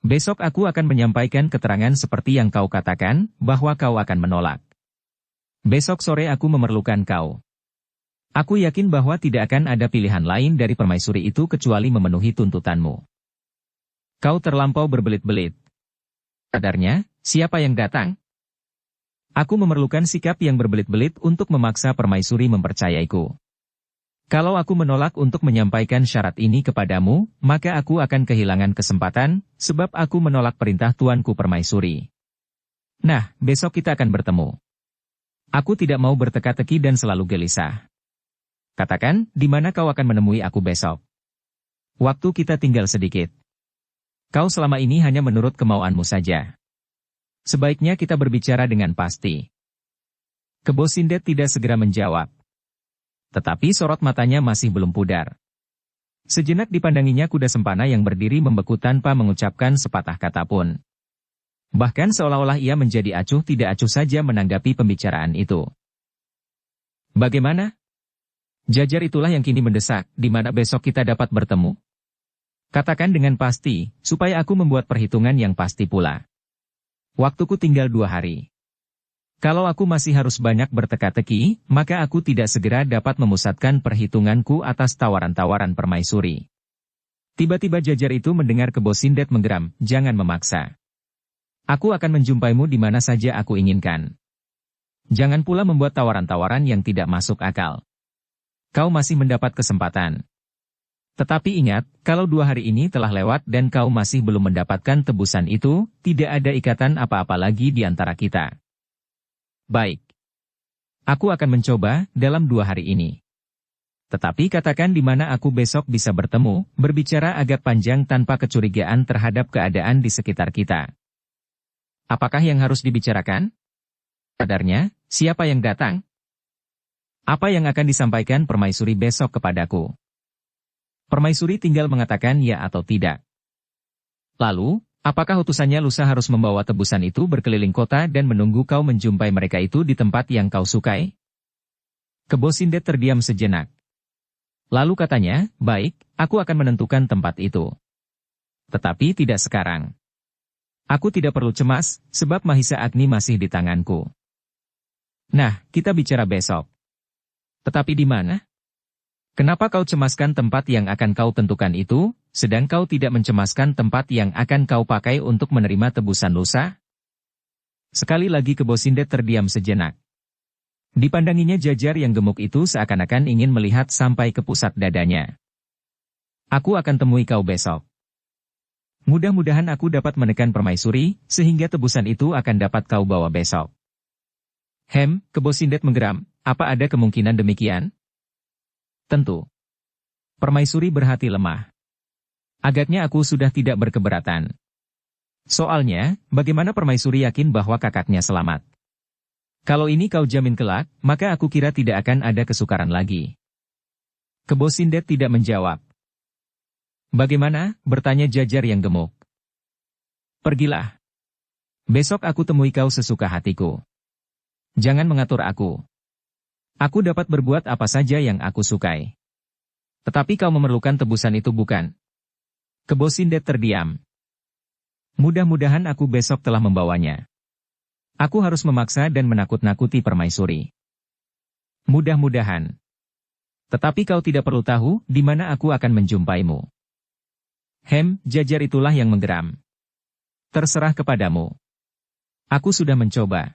Besok aku akan menyampaikan keterangan seperti yang kau katakan, bahwa kau akan menolak. Besok sore aku memerlukan kau. Aku yakin bahwa tidak akan ada pilihan lain dari permaisuri itu kecuali memenuhi tuntutanmu. Kau terlampau berbelit-belit. Kadarnya, siapa yang datang? Aku memerlukan sikap yang berbelit-belit untuk memaksa permaisuri mempercayaiku. Kalau aku menolak untuk menyampaikan syarat ini kepadamu, maka aku akan kehilangan kesempatan, sebab aku menolak perintah tuanku permaisuri. Nah, besok kita akan bertemu. Aku tidak mau berteka-teki dan selalu gelisah. Katakan, di mana kau akan menemui aku besok? Waktu kita tinggal sedikit. Kau selama ini hanya menurut kemauanmu saja. Sebaiknya kita berbicara dengan pasti. Kebo Sindet tidak segera menjawab. Tetapi sorot matanya masih belum pudar. Sejenak dipandanginya kuda sempana yang berdiri membeku tanpa mengucapkan sepatah kata pun. Bahkan seolah-olah ia menjadi acuh tidak acuh saja menanggapi pembicaraan itu. Bagaimana? Jajar itulah yang kini mendesak, di mana besok kita dapat bertemu. Katakan dengan pasti, supaya aku membuat perhitungan yang pasti pula. Waktuku tinggal 2 hari. Kalau aku masih harus banyak berteka-teki, maka aku tidak segera dapat memusatkan perhitunganku atas tawaran-tawaran permaisuri. Tiba-tiba Jajar itu mendengar Kebo Sindet menggeram, jangan memaksa. Aku akan menjumpaimu di mana saja aku inginkan. Jangan pula membuat tawaran-tawaran yang tidak masuk akal. Kau masih mendapat kesempatan. Tetapi ingat, kalau 2 hari ini telah lewat dan kau masih belum mendapatkan tebusan itu, tidak ada ikatan apa-apa lagi di antara kita. Baik. Aku akan mencoba dalam 2 hari ini. Tetapi katakan di mana aku besok bisa bertemu, berbicara agak panjang tanpa kecurigaan terhadap keadaan di sekitar kita. Apakah yang harus dibicarakan? Kadarnya, siapa yang datang? Apa yang akan disampaikan permaisuri besok kepadaku? Permaisuri tinggal mengatakan ya atau tidak. Lalu, apakah utusannya lusa harus membawa tebusan itu berkeliling kota dan menunggu kau menjumpai mereka itu di tempat yang kau sukai? Kebo Sindet terdiam sejenak. Lalu katanya, baik, aku akan menentukan tempat itu. Tetapi tidak sekarang. Aku tidak perlu cemas, sebab Mahisa Agni masih di tanganku. Nah, kita bicara besok. Tetapi di mana? Kenapa kau cemaskan tempat yang akan kau tentukan itu, sedang kau tidak mencemaskan tempat yang akan kau pakai untuk menerima tebusan lusa? Sekali lagi Kebo Sindet terdiam sejenak. Dipandanginya Jajar yang gemuk itu seakan-akan ingin melihat sampai ke pusat dadanya. Aku akan temui kau besok. Mudah-mudahan aku dapat menekan permaisuri, sehingga tebusan itu akan dapat kau bawa besok. Kebo Sindet menggeram, apa ada kemungkinan demikian? Tentu. Permaisuri berhati lemah. Agaknya aku sudah tidak berkeberatan. Soalnya, bagaimana permaisuri yakin bahwa kakaknya selamat? Kalau ini kau jamin kelak, maka aku kira tidak akan ada kesukaran lagi. Kebo Sindet tidak menjawab. Bagaimana? Bertanya Jajar yang gemuk. Pergilah. Besok aku temui kau sesuka hatiku. Jangan mengatur aku. Aku dapat berbuat apa saja yang aku sukai. Tetapi kau memerlukan tebusan itu bukan? Kebo Sindet terdiam. Mudah-mudahan aku besok telah membawanya. Aku harus memaksa dan menakut-nakuti permaisuri. Mudah-mudahan. Tetapi kau tidak perlu tahu di mana aku akan menjumpaimu. Jajar itulah yang menggeram. Terserah kepadamu. Aku sudah mencoba.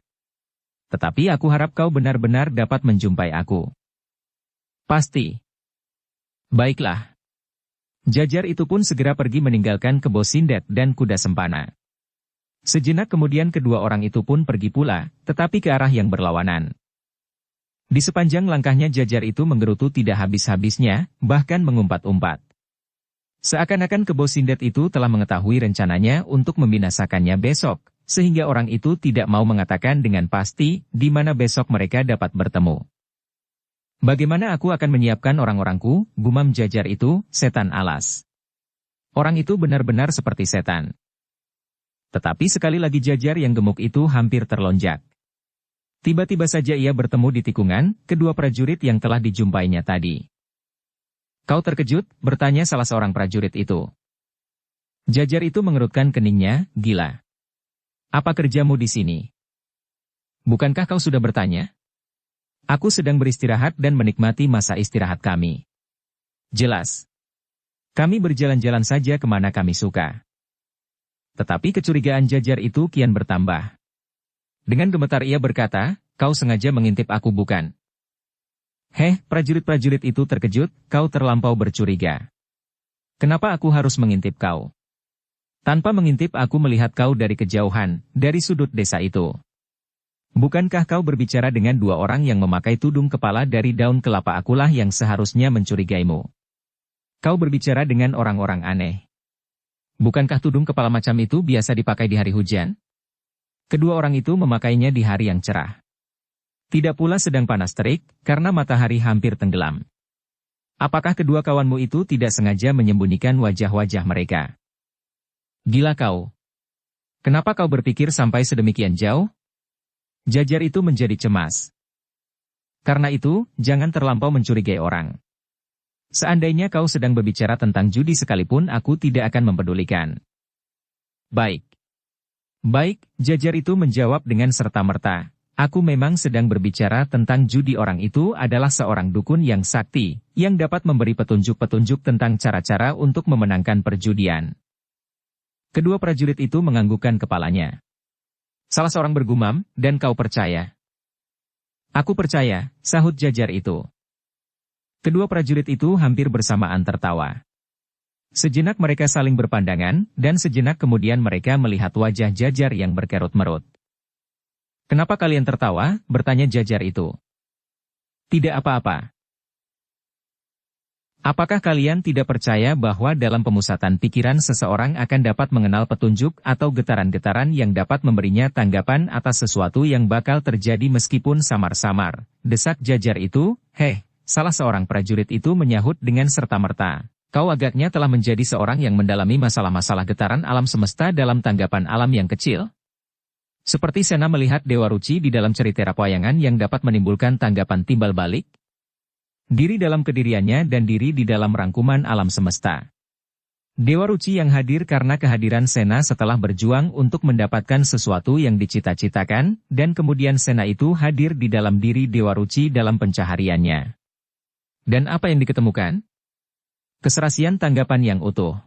Tetapi aku harap kau benar-benar dapat menjumpai aku. Pasti. Baiklah. Jajar itu pun segera pergi meninggalkan Kebo Sindet dan kuda sempana. Sejenak kemudian kedua orang itu pun pergi pula, tetapi ke arah yang berlawanan. Di sepanjang langkahnya Jajar itu menggerutu tidak habis-habisnya, bahkan mengumpat-umpat. Seakan-akan Kebo Sindet itu telah mengetahui rencananya untuk membinasakannya besok, sehingga orang itu tidak mau mengatakan dengan pasti di mana besok mereka dapat bertemu. Bagaimana aku akan menyiapkan orang-orangku, gumam Jajar itu, setan alas. Orang itu benar-benar seperti setan. Tetapi sekali lagi Jajar yang gemuk itu hampir terlonjak. Tiba-tiba saja ia bertemu di tikungan, kedua prajurit yang telah dijumpainya tadi. Kau terkejut? Bertanya salah seorang prajurit itu. Jajar itu mengerutkan keningnya, gila. Apa kerjamu di sini? Bukankah kau sudah bertanya? Aku sedang beristirahat dan menikmati masa istirahat kami. Jelas. Kami berjalan-jalan saja kemana kami suka. Tetapi kecurigaan Jajar itu kian bertambah. Dengan gemetar ia berkata, kau sengaja mengintip aku bukan? Prajurit-prajurit itu terkejut, kau terlampau bercuriga. Kenapa aku harus mengintip kau? Tanpa mengintip aku melihat kau dari kejauhan, dari sudut desa itu. Bukankah kau berbicara dengan dua orang yang memakai tudung kepala dari daun kelapa? Akulah yang seharusnya mencurigaimu. Kau berbicara dengan orang-orang aneh. Bukankah tudung kepala macam itu biasa dipakai di hari hujan? Kedua orang itu memakainya di hari yang cerah. Tidak pula sedang panas terik, karena matahari hampir tenggelam. Apakah kedua kawanmu itu tidak sengaja menyembunyikan wajah-wajah mereka? Gila kau. Kenapa kau berpikir sampai sedemikian jauh? Jajar itu menjadi cemas. Karena itu, jangan terlampau mencurigai orang. Seandainya kau sedang berbicara tentang judi sekalipun aku tidak akan mempedulikan. Baik. Baik, Jajar itu menjawab dengan serta-merta. Aku memang sedang berbicara tentang judi. Orang itu adalah seorang dukun yang sakti, yang dapat memberi petunjuk-petunjuk tentang cara-cara untuk memenangkan perjudian. Kedua prajurit itu menganggukkan kepalanya. Salah seorang bergumam, dan kau percaya? Aku percaya, sahut Jajar itu. Kedua prajurit itu hampir bersamaan tertawa. Sejenak mereka saling berpandangan, dan sejenak kemudian mereka melihat wajah Jajar yang berkerut-merut. Kenapa kalian tertawa? Bertanya Jajar itu. Tidak apa-apa. Apakah kalian tidak percaya bahwa dalam pemusatan pikiran seseorang akan dapat mengenal petunjuk atau getaran-getaran yang dapat memberinya tanggapan atas sesuatu yang bakal terjadi meskipun samar-samar? Desak Jajar itu, salah seorang prajurit itu menyahut dengan serta-merta. Kau agaknya telah menjadi seorang yang mendalami masalah-masalah getaran alam semesta dalam tanggapan alam yang kecil. Seperti Sena melihat Dewa Ruci di dalam cerita pewayangan yang dapat menimbulkan tanggapan timbal balik. Diri dalam kediriannya dan diri di dalam rangkuman alam semesta. Dewa Ruci yang hadir karena kehadiran Sena setelah berjuang untuk mendapatkan sesuatu yang dicita-citakan, dan kemudian Sena itu hadir di dalam diri Dewa Ruci dalam pencahariannya. Dan apa yang diketemukan? Keserasian tanggapan yang utuh.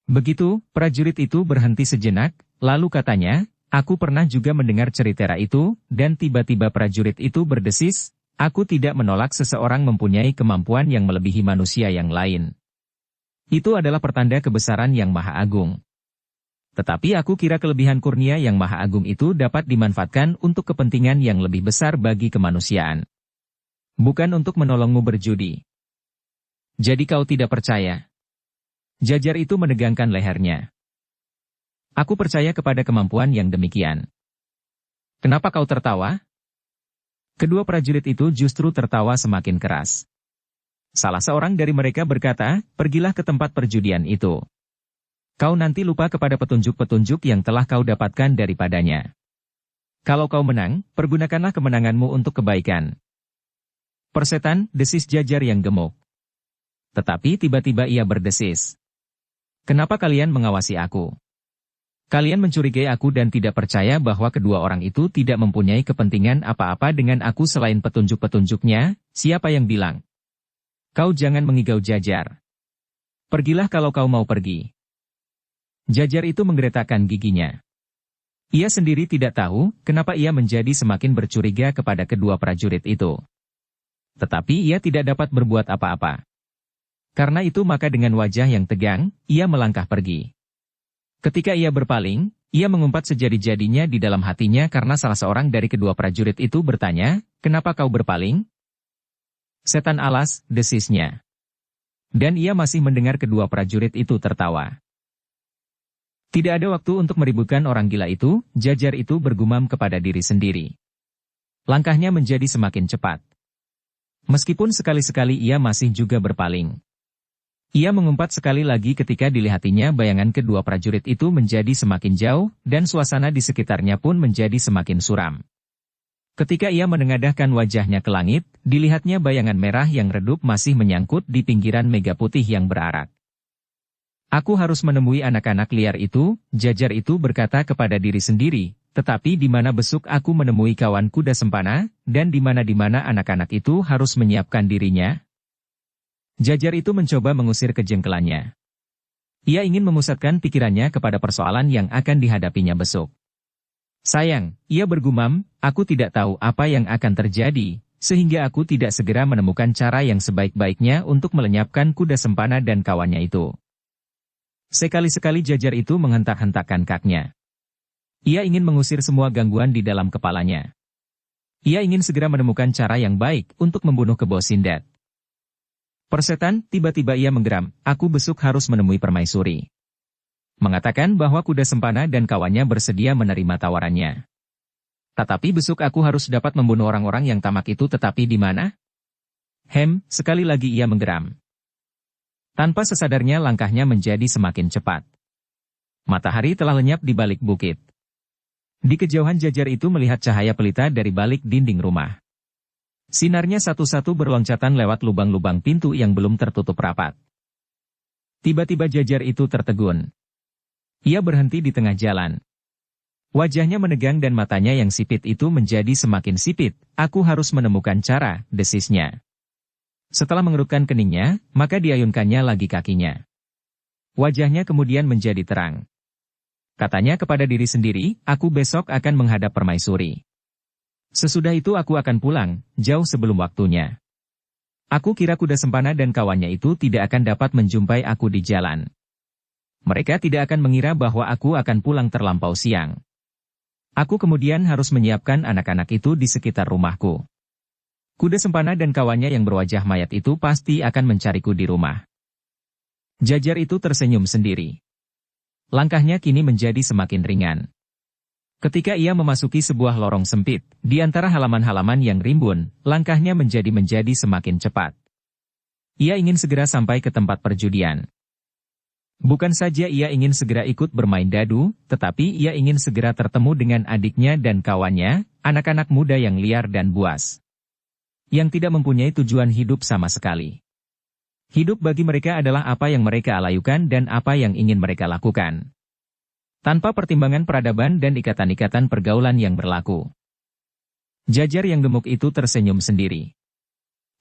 Begitu, prajurit itu berhenti sejenak, lalu katanya, aku pernah juga mendengar cerita itu, dan tiba-tiba prajurit itu berdesis, aku tidak menolak seseorang mempunyai kemampuan yang melebihi manusia yang lain. Itu adalah pertanda kebesaran yang maha agung. Tetapi aku kira kelebihan kurnia yang maha agung itu dapat dimanfaatkan untuk kepentingan yang lebih besar bagi kemanusiaan. Bukan untuk menolongmu berjudi. Jadi kau tidak percaya? Jajar itu menegangkan lehernya. Aku percaya kepada kemampuan yang demikian. Kenapa kau tertawa? Kedua prajurit itu justru tertawa semakin keras. Salah seorang dari mereka berkata, pergilah ke tempat perjudian itu. Kau nanti lupa kepada petunjuk-petunjuk yang telah kau dapatkan daripadanya. Kalau kau menang, pergunakanlah kemenanganmu untuk kebaikan. Persetan, desis Jajar yang gemuk. Tetapi tiba-tiba ia berdesis. Kenapa kalian mengawasi aku? Kalian mencurigai aku dan tidak percaya bahwa kedua orang itu tidak mempunyai kepentingan apa-apa dengan aku selain petunjuk-petunjuknya, siapa yang bilang? Kau jangan mengigau Jajar. Pergilah kalau kau mau pergi. Jajar itu menggeretakkan giginya. Ia sendiri tidak tahu kenapa ia menjadi semakin bercuriga kepada kedua prajurit itu. Tetapi ia tidak dapat berbuat apa-apa. Karena itu maka dengan wajah yang tegang, ia melangkah pergi. Ketika ia berpaling, ia mengumpat sejadi-jadinya di dalam hatinya karena salah seorang dari kedua prajurit itu bertanya, kenapa kau berpaling? Setan alas, desisnya. Dan ia masih mendengar kedua prajurit itu tertawa. Tidak ada waktu untuk meributkan orang gila itu, Jajar itu bergumam kepada diri sendiri. Langkahnya menjadi semakin cepat. Meskipun sekali-sekali ia masih juga berpaling. Ia mengumpat sekali lagi ketika dilihatnya bayangan kedua prajurit itu menjadi semakin jauh, dan suasana di sekitarnya pun menjadi semakin suram. Ketika ia menengadahkan wajahnya ke langit, dilihatnya bayangan merah yang redup masih menyangkut di pinggiran mega putih yang berarak. Aku harus menemui anak-anak liar itu, Jajar itu berkata kepada diri sendiri, tetapi di mana besok aku menemui kawan kuda sempana, dan di mana anak-anak itu harus menyiapkan dirinya? Jajar itu mencoba mengusir kejengkelannya. Ia ingin memusatkan pikirannya kepada persoalan yang akan dihadapinya besok. Sayang, ia bergumam, aku tidak tahu apa yang akan terjadi, sehingga aku tidak segera menemukan cara yang sebaik-baiknya untuk melenyapkan kuda sempana dan kawannya itu. Sekali-sekali Jajar itu menghentak-hentakkan kakinya. Ia ingin mengusir semua gangguan di dalam kepalanya. Ia ingin segera menemukan cara yang baik untuk membunuh Kebo Sindat. Persetan, tiba-tiba ia menggeram, aku besok harus menemui permaisuri. Mengatakan bahwa kuda sempana dan kawannya bersedia menerima tawarannya. Tetapi besok aku harus dapat membunuh orang-orang yang tamak itu, tetapi di mana? Sekali lagi ia menggeram. Tanpa sesadarnya langkahnya menjadi semakin cepat. Matahari telah lenyap di balik bukit. Di kejauhan Jajar itu melihat cahaya pelita dari balik dinding rumah. Sinarnya satu-satu berloncatan lewat lubang-lubang pintu yang belum tertutup rapat. Tiba-tiba Jajar itu tertegun. Ia berhenti di tengah jalan. Wajahnya menegang dan matanya yang sipit itu menjadi semakin sipit. Aku harus menemukan cara, desisnya. Setelah mengerutkan keningnya, maka diayunkannya lagi kakinya. Wajahnya kemudian menjadi terang. Katanya kepada diri sendiri, aku besok akan menghadap permaisuri. Sesudah itu aku akan pulang, jauh sebelum waktunya. Aku kira kuda sempana dan kawannya itu tidak akan dapat menjumpai aku di jalan. Mereka tidak akan mengira bahwa aku akan pulang terlampau siang. Aku kemudian harus menyiapkan anak-anak itu di sekitar rumahku. Kuda Sempana dan kawannya yang berwajah mayat itu pasti akan mencariku di rumah. Jajar itu tersenyum sendiri. Langkahnya kini menjadi semakin ringan. Ketika ia memasuki sebuah lorong sempit, di antara halaman-halaman yang rimbun, langkahnya menjadi semakin cepat. Ia ingin segera sampai ke tempat perjudian. Bukan saja ia ingin segera ikut bermain dadu, tetapi ia ingin segera tertemu dengan adiknya dan kawannya, anak-anak muda yang liar dan buas. Yang tidak mempunyai tujuan hidup sama sekali. Hidup bagi mereka adalah apa yang mereka alayukan dan apa yang ingin mereka lakukan. Tanpa pertimbangan peradaban dan ikatan-ikatan pergaulan yang berlaku. Jajar yang gemuk itu tersenyum sendiri.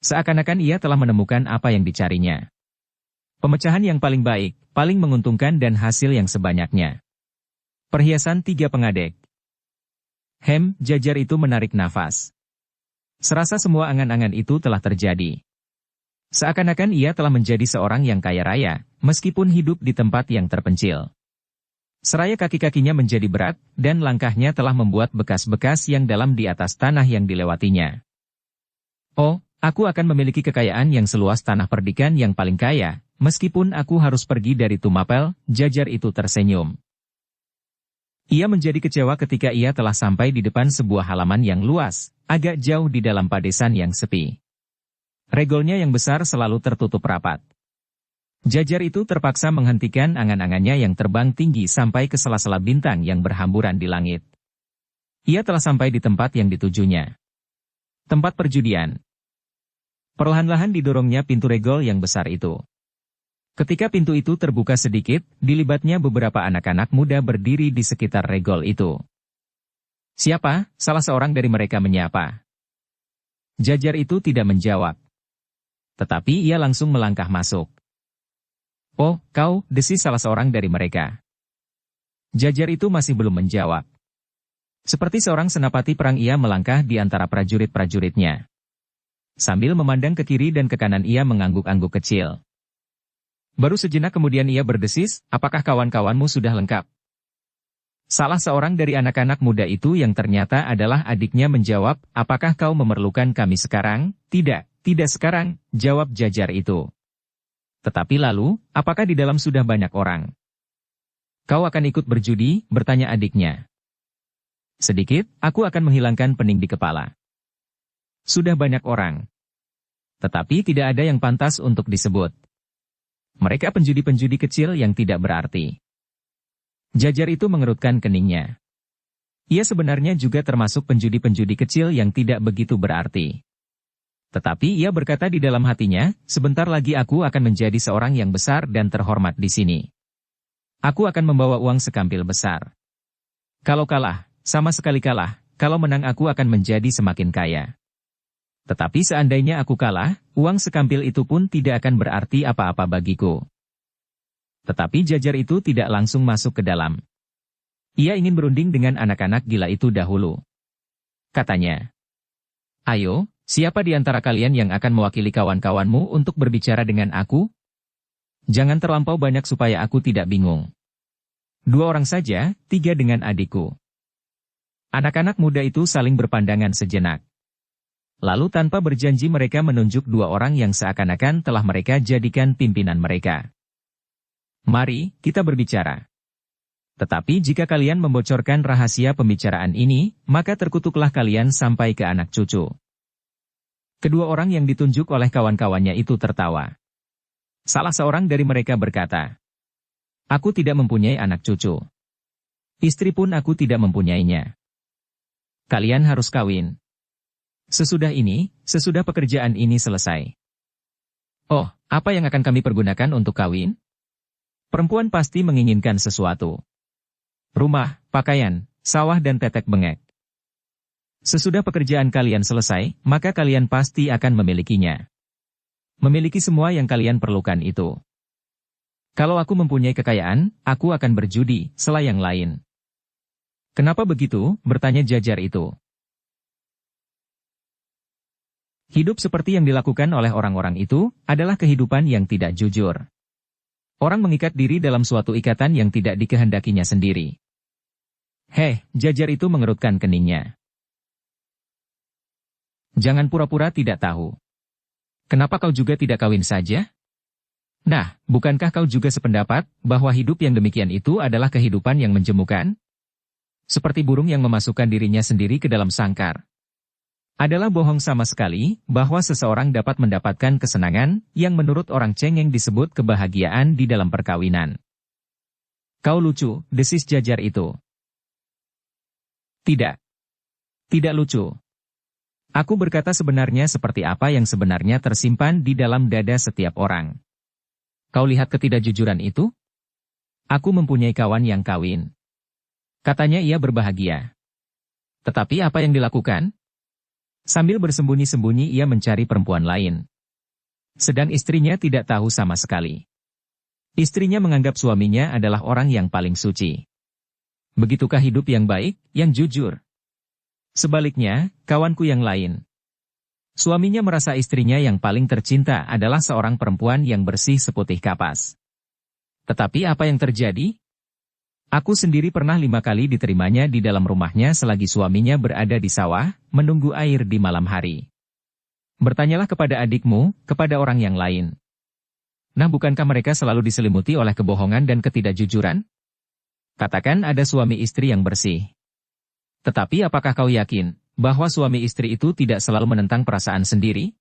Seakan-akan ia telah menemukan apa yang dicarinya. Pemecahan yang paling baik, paling menguntungkan dan hasil yang sebanyaknya. Perhiasan 3 pengadek. Jajar itu menarik nafas. Serasa semua angan-angan itu telah terjadi. Seakan-akan ia telah menjadi seorang yang kaya raya, meskipun hidup di tempat yang terpencil. Seraya kaki-kakinya menjadi berat, dan langkahnya telah membuat bekas-bekas yang dalam di atas tanah yang dilewatinya. Oh, aku akan memiliki kekayaan yang seluas tanah perdikan yang paling kaya, meskipun aku harus pergi dari Tumapel, Jajar itu tersenyum. Ia menjadi kecewa ketika ia telah sampai di depan sebuah halaman yang luas, agak jauh di dalam padesan yang sepi. Regolnya yang besar selalu tertutup rapat. Jajar itu terpaksa menghentikan angan-angannya yang terbang tinggi sampai ke sela-sela bintang yang berhamburan di langit. Ia telah sampai di tempat yang ditujunya. Tempat perjudian. Perlahan-lahan didorongnya pintu regol yang besar itu. Ketika pintu itu terbuka sedikit, dilibatnya beberapa anak-anak muda berdiri di sekitar regol itu. Siapa? Salah seorang dari mereka menyapa. Jajar itu tidak menjawab. Tetapi ia langsung melangkah masuk. Oh, kau, desis salah seorang dari mereka. Jajar itu masih belum menjawab. Seperti seorang senapati perang ia melangkah di antara prajurit-prajuritnya. Sambil memandang ke kiri dan ke kanan ia mengangguk-angguk kecil. Baru sejenak kemudian ia berdesis, apakah kawan-kawanmu sudah lengkap? Salah seorang dari anak-anak muda itu yang ternyata adalah adiknya menjawab, apakah kau memerlukan kami sekarang? Tidak, tidak sekarang, jawab Jajar itu. Tetapi lalu, apakah di dalam sudah banyak orang? Kau akan ikut berjudi? Bertanya adiknya. Sedikit, aku akan menghilangkan pening di kepala. Sudah banyak orang. Tetapi tidak ada yang pantas untuk disebut. Mereka penjudi-penjudi kecil yang tidak berarti. Jajar itu mengerutkan keningnya. Ia sebenarnya juga termasuk penjudi-penjudi kecil yang tidak begitu berarti. Tetapi ia berkata di dalam hatinya, sebentar lagi aku akan menjadi seorang yang besar dan terhormat di sini. Aku akan membawa uang sekampil besar. Kalau kalah, sama sekali kalah, kalau menang aku akan menjadi semakin kaya. Tetapi seandainya aku kalah, uang sekampil itu pun tidak akan berarti apa-apa bagiku. Tetapi Jajar itu tidak langsung masuk ke dalam. Ia ingin berunding dengan anak-anak gila itu dahulu. Katanya, ayo, siapa di antara kalian yang akan mewakili kawan-kawanmu untuk berbicara dengan aku? Jangan terlampau banyak supaya aku tidak bingung. 2 orang saja, 3 dengan adikku. Anak-anak muda itu saling berpandangan sejenak. Lalu tanpa berjanji mereka menunjuk 2 orang yang seakan-akan telah mereka jadikan pimpinan mereka. Mari, kita berbicara. Tetapi jika kalian membocorkan rahasia pembicaraan ini, maka terkutuklah kalian sampai ke anak cucu. Kedua orang yang ditunjuk oleh kawan-kawannya itu tertawa. Salah seorang dari mereka berkata, aku tidak mempunyai anak cucu. Istri pun aku tidak mempunyainya. Kalian harus kawin. Sesudah ini, sesudah pekerjaan ini selesai. Oh, apa yang akan kami pergunakan untuk kawin? Perempuan pasti menginginkan sesuatu. Rumah, pakaian, sawah dan tetek bengek. Sesudah pekerjaan kalian selesai, maka kalian pasti akan memilikinya. Memiliki semua yang kalian perlukan itu. Kalau aku mempunyai kekayaan, aku akan berjudi, sela yang lain. Kenapa begitu? Bertanya Jajar itu. Hidup seperti yang dilakukan oleh orang-orang itu, adalah kehidupan yang tidak jujur. Orang mengikat diri dalam suatu ikatan yang tidak dikehendakinya sendiri. Jajar itu mengerutkan keningnya. Jangan pura-pura tidak tahu. Kenapa kau juga tidak kawin saja? Nah, bukankah kau juga sependapat bahwa hidup yang demikian itu adalah kehidupan yang menjemukan? Seperti burung yang memasukkan dirinya sendiri ke dalam sangkar. Adalah bohong sama sekali bahwa seseorang dapat mendapatkan kesenangan yang menurut orang cengeng disebut kebahagiaan di dalam perkawinan. Kau lucu, desis Jajar itu. Tidak. Tidak lucu. Aku berkata sebenarnya seperti apa yang sebenarnya tersimpan di dalam dada setiap orang. Kau lihat ketidakjujuran itu? Aku mempunyai kawan yang kawin. Katanya ia berbahagia. Tetapi apa yang dilakukan? Sambil bersembunyi-sembunyi ia mencari perempuan lain. Sedang istrinya tidak tahu sama sekali. Istrinya menganggap suaminya adalah orang yang paling suci. Begitukah hidup yang baik, yang jujur? Sebaliknya, kawanku yang lain. Suaminya merasa istrinya yang paling tercinta adalah seorang perempuan yang bersih seputih kapas. Tetapi apa yang terjadi? Aku sendiri pernah 5 kali diterimanya di dalam rumahnya selagi suaminya berada di sawah, menunggu air di malam hari. Bertanyalah kepada adikmu, kepada orang yang lain. Nah, bukankah mereka selalu diselimuti oleh kebohongan dan ketidakjujuran? Katakan ada suami istri yang bersih. Tetapi apakah kau yakin bahwa suami istri itu tidak selalu menentang perasaan sendiri?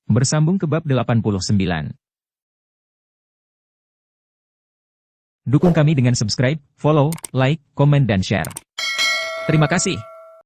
Bersambung ke bab 89. Dukung kami dengan subscribe, follow, like, komen dan share. Terima kasih.